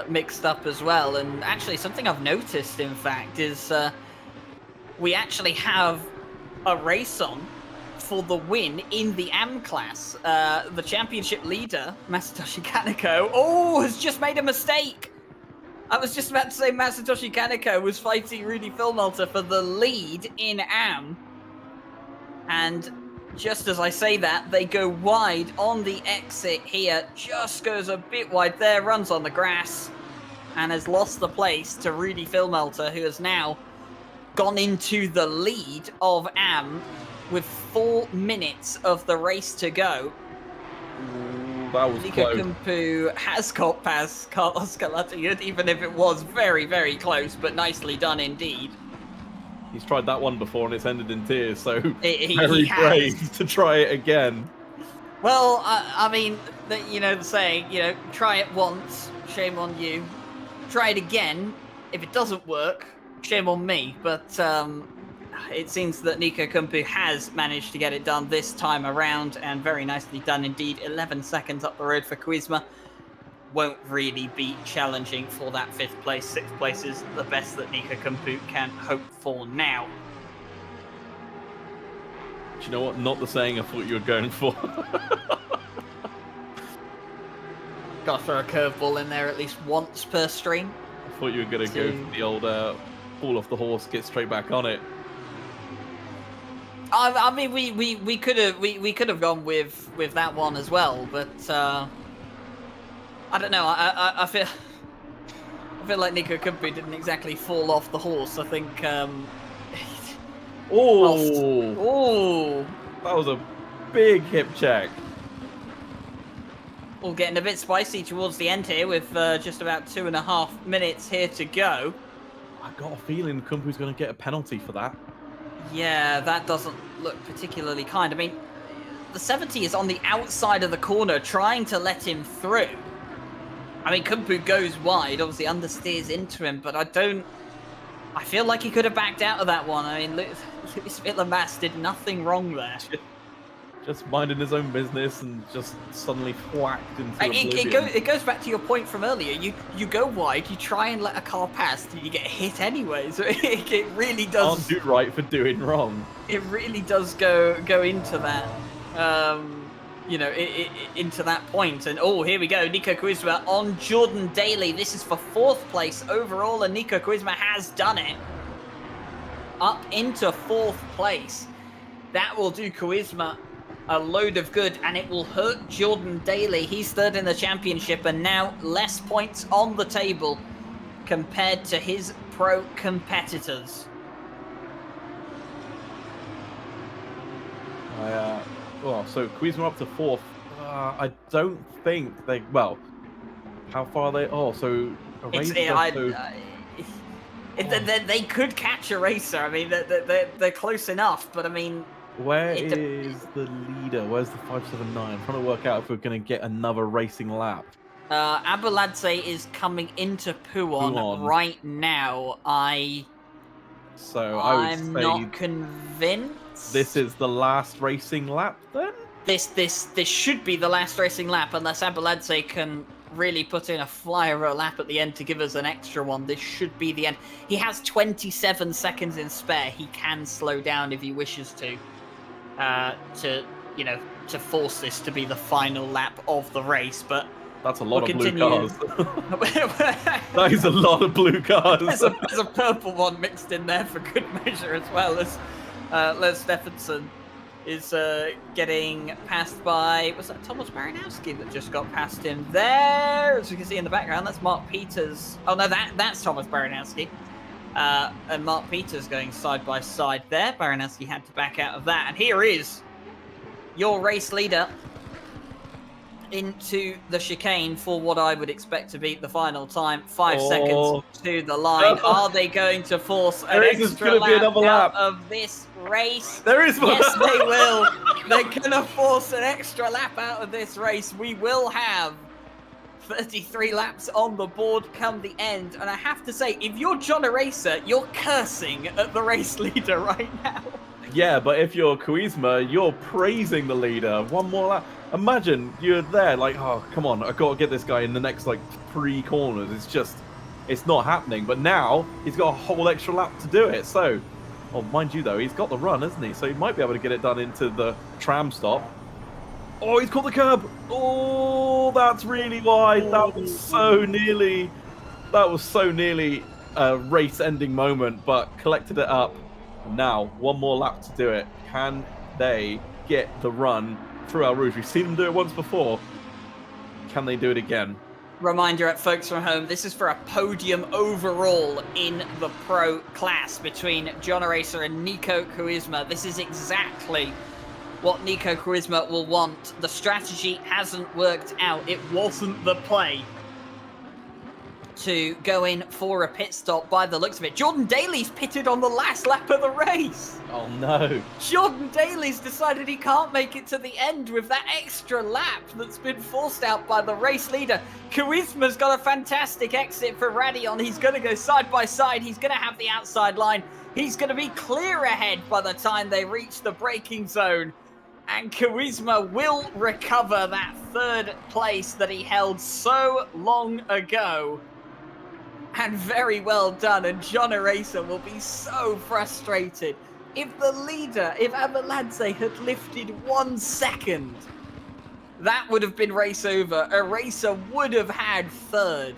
mixed up as well. And actually, something I've noticed, in fact, is we actually have a race on for the win in the AM class. The championship leader, Masatoshi Kaneko, has just made a mistake. I was just about to say Masatoshi Kaneko was fighting Rudy Philmalter for the lead in AM. And just as I say that, they go wide on the exit here. Just goes a bit wide there, runs on the grass. and has lost the place to Rudy Filmelter, who has now gone into the lead of Am with 4 minutes of the race to go. Ooh, that was Nico close. Kumpu has got past Carlos Calatayud, even if it was very, very close, but nicely done indeed. He's tried that one before and it's ended in tears, so He very has. brave to try it again. Well, I mean, the saying, try it once, shame on you. Try it again. If it doesn't work, shame on me. But it seems that Nico Kumpu has managed to get it done this time around, and very nicely done indeed. 11 seconds up the road for Quizma. Won't really be challenging for that 5th place. 6th place is the best that Nico Kumpu can hope for now. Do you know what? Not the saying I thought you were going for. Gotta throw a curveball in there at least once per stream. I thought you were going to go for the old fall off the horse, get straight back on it. I mean, we could have gone with that one as well, but I don't know. I feel like Nico Kumpu didn't exactly fall off the horse. I think. Oh, that was a big hip check. All getting a bit spicy towards the end here with just about 2.5 minutes here to go. I got a feeling Kumpu's going to get a penalty for that. Yeah, that doesn't look particularly kind. I mean, the 70 is on the outside of the corner trying to let him through. I mean, Kumpu goes wide, obviously understeers into him, but I feel like he could have backed out of that one. I mean, Luis Villamass did nothing wrong there. Just minding his own business and just suddenly whacked into oblivion. It goes back to your point from earlier. You go wide, you try and let a car pass, and you get hit anyway. So it really does. Can't do right for doing wrong. It really does go into that. Into that point. And here we go. Nico Quizma on Jordan Daly. This is for 4th place overall, and Nico Quizma has done it. Up into 4th place. That will do Quizma a load of good, and it will hurt Jordan Daly. He's 3rd in the championship, and now less points on the table compared to his pro competitors. So Quizma up to 4th. I don't think they. Well, how far are they? They could catch a racer. I mean, they're close enough, but I mean, where is the leader? Where's the 579? I'm trying to work out if we're going to get another racing lap. Abuladze is coming into Puon right now. I'm not convinced. This is the last racing lap, then? This should be the last racing lap, unless Abuladze can really put in a flyer a lap at the end to give us an extra one. This should be the end. He has 27 seconds in spare. He can slow down if he wishes to force this to be the final lap of the race. But that's a lot of blue cars. That is a lot of blue cars. There's a purple one mixed in there for good measure as well, as Les Stephenson is getting passed by, was that Thomas Baranowski that just got past him there? As you can see in the background, that's Mark Peters. Oh no, that's Thomas Baranowski. And Mark Peters going side by side there. Baranowski had to back out of that. And here is your race leader into the chicane for what I would expect to be the final time. 5 seconds to the line. Are they going to force an extra lap out of this race? There is one. Yes, they will. They're going to force an extra lap out of this race. We will have 33 laps on the board come the end. And I have to say, if you're John Eraser, you're cursing at the race leader right now. Yeah, but if you're Quizma, you're praising the leader. One more lap. Imagine you're there like, oh, come on, I've got to get this guy in the next, 3 corners. It's not happening. But now he's got a whole extra lap to do it. So, mind you, though, he's got the run, hasn't he? So he might be able to get it done into the tram stop. Oh, he's caught the curb. Oh, that's really wide. That was so nearly a race-ending moment, but collected it up. Now, one more lap to do it. Can they get the run through Al Rouge? We've seen them do it once before. Can they do it again? reminder at folks from home, this is for a podium overall in the pro class between John Eraser and Nico Charisma. This is exactly what Nico Charisma will want. The strategy hasn't worked out. It wasn't the play to go in for a pit stop by the looks of it. Jordan Daly's pitted on the last lap of the race. Oh no. Jordan Daly's decided he can't make it to the end with that extra lap that's been forced out by the race leader. Charisma's got a fantastic exit for Radion. He's going to go side by side. He's going to have the outside line. He's going to be clear ahead by the time they reach the braking zone. And Charisma will recover that third place that he held so long ago. And very well done. And John Eraser will be so frustrated. If the leader, if Avaladze had lifted 1 second, that would have been race over. Eraser would have had third.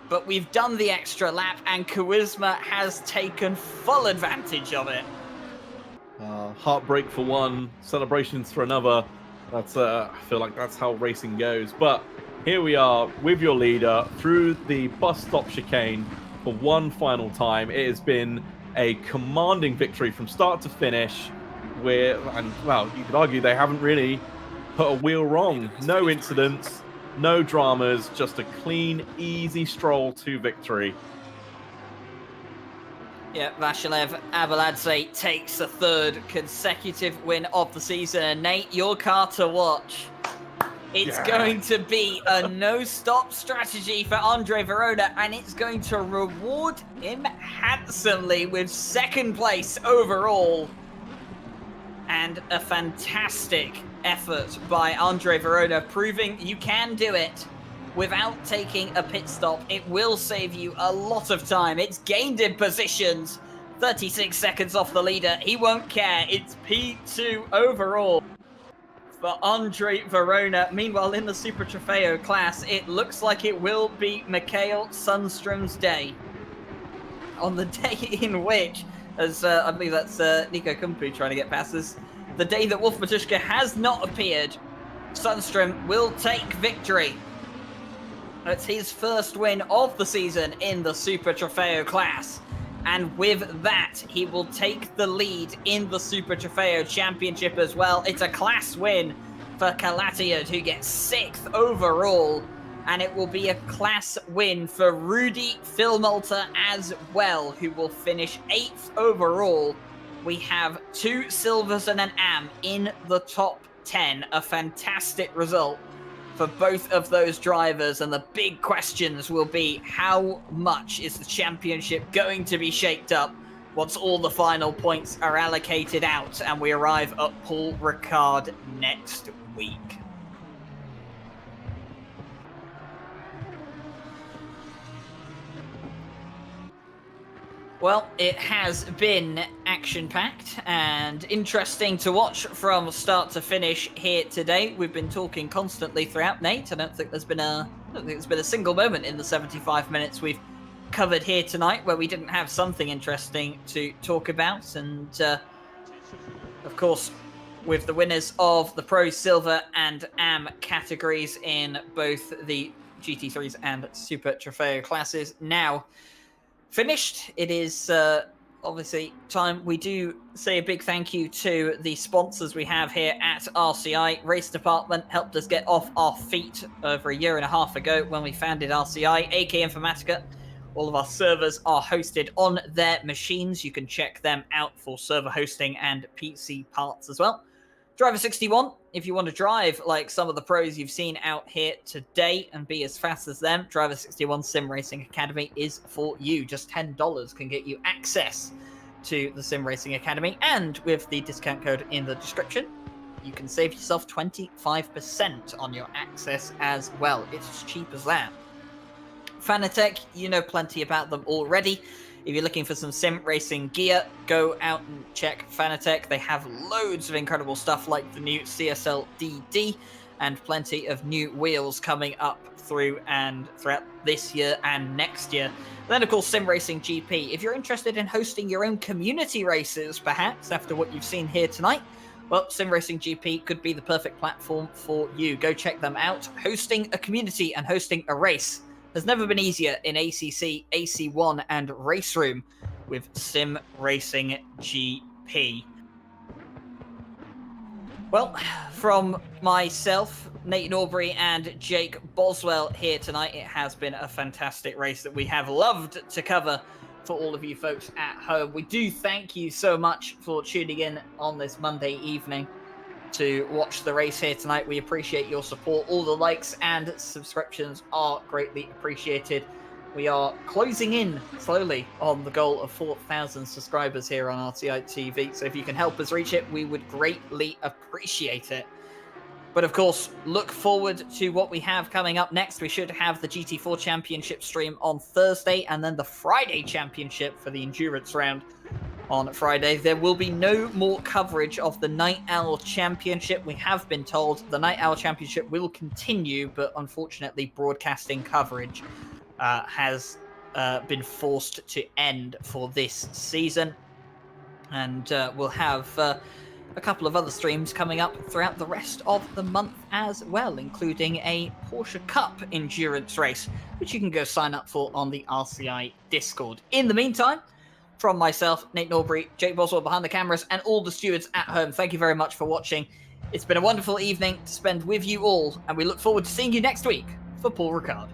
But we've done the extra lap and Charisma has taken full advantage of it. Heartbreak for one, celebrations for another. That's I feel like that's how racing goes. But here we are with your leader through the bus stop chicane for one final time. It has been a commanding victory from start to finish. Well, you could argue they haven't really put a wheel wrong. No incidents, no dramas, just a clean, easy stroll to victory. Yeah, Vasilev Avaladze takes the third consecutive win of the season. And Nate, your car to watch. It's going to be a no-stop strategy for Andre Verona, and it's going to reward him handsomely with second place overall. And a fantastic effort by Andre Verona, proving you can do it without taking a pit stop. It will save you a lot of time. It's gained in positions, 36 seconds off the leader. He won't care. It's P2 overall for Andre Verona. Meanwhile, in the Super Trofeo class, it looks like it will be Mikhail Sundstrom's day. On the day in which, as I believe that's Nico Kumpu trying to get past us, the day that Wolf Matushka has not appeared, Sundstrom will take victory. It's his first win of the season in the Super Trofeo class. And with that, he will take the lead in the Super Trofeo Championship as well. It's a class win for Kalatiad, who gets 6th overall. And it will be a class win for Rudy Filmulter as well, who will finish 8th overall. We have 2 silvers and an AM in the top 10. A fantastic result for both of those drivers, and the big questions will be how much is the championship going to be shaped up once all the final points are allocated out and we arrive at Paul Ricard next week. Well, it has been action-packed and interesting to watch from start to finish here today. We've been talking constantly throughout, Nate. I don't think there's been a single moment in the 75 minutes we've covered here tonight where we didn't have something interesting to talk about. And of course, with the winners of the Pro Silver and AM categories in both the GT3s and Super Trofeo classes now finished, it is obviously time we do say a big thank you to the sponsors we have here at RCI. Race Department helped us get off our feet over a year and a half ago when we founded RCI. AK Informatica, all of our servers are hosted on their machines. You can check them out for server hosting and PC parts as well. Driver 61, if you want to drive like some of the pros you've seen out here today and be as fast as them, Driver 61 Sim Racing Academy is for you. Just $10 can get you access to the Sim Racing Academy, and with the discount code in the description, you can save yourself 25% on your access as well. It's as cheap as that. Fanatec, you know plenty about them already. If you're looking for some sim racing gear, go out and check Fanatec. They have loads of incredible stuff like the new CSL DD and plenty of new wheels coming up throughout this year and next year. And then, of course, Sim Racing GP. If you're interested in hosting your own community races, perhaps, after what you've seen here tonight, well, Sim Racing GP could be the perfect platform for you. Go check them out. Hosting a community and hosting a race has never been easier in ACC, AC1, and Race Room with Sim Racing GP. Well, from myself, Nate Norbury, and Jake Boswell here tonight, it has been a fantastic race that we have loved to cover for all of you folks at home. We do thank you so much for tuning in on this Monday evening to watch the race here tonight. We appreciate your support. All the likes and subscriptions are greatly appreciated. We are closing in slowly on the goal of 4,000 subscribers here on RCI TV. So if you can help us reach it, we would greatly appreciate it. But of course, look forward to what we have coming up next. We should have the GT4 Championship stream on Thursday, and then the Friday Championship for the Endurance round on Friday. There will be no more coverage of the Night Owl Championship. We have been told the Night Owl Championship will continue, but unfortunately broadcasting coverage has been forced to end for this season. And we'll have a couple of other streams coming up throughout the rest of the month as well, including a Porsche Cup endurance race, which you can go sign up for on the RCI Discord. In the meantime, from myself, Nate Norbury, Jake Boswell behind the cameras, and all the stewards at home, thank you very much for watching. It's been a wonderful evening to spend with you all, and we look forward to seeing you next week for Paul Ricard.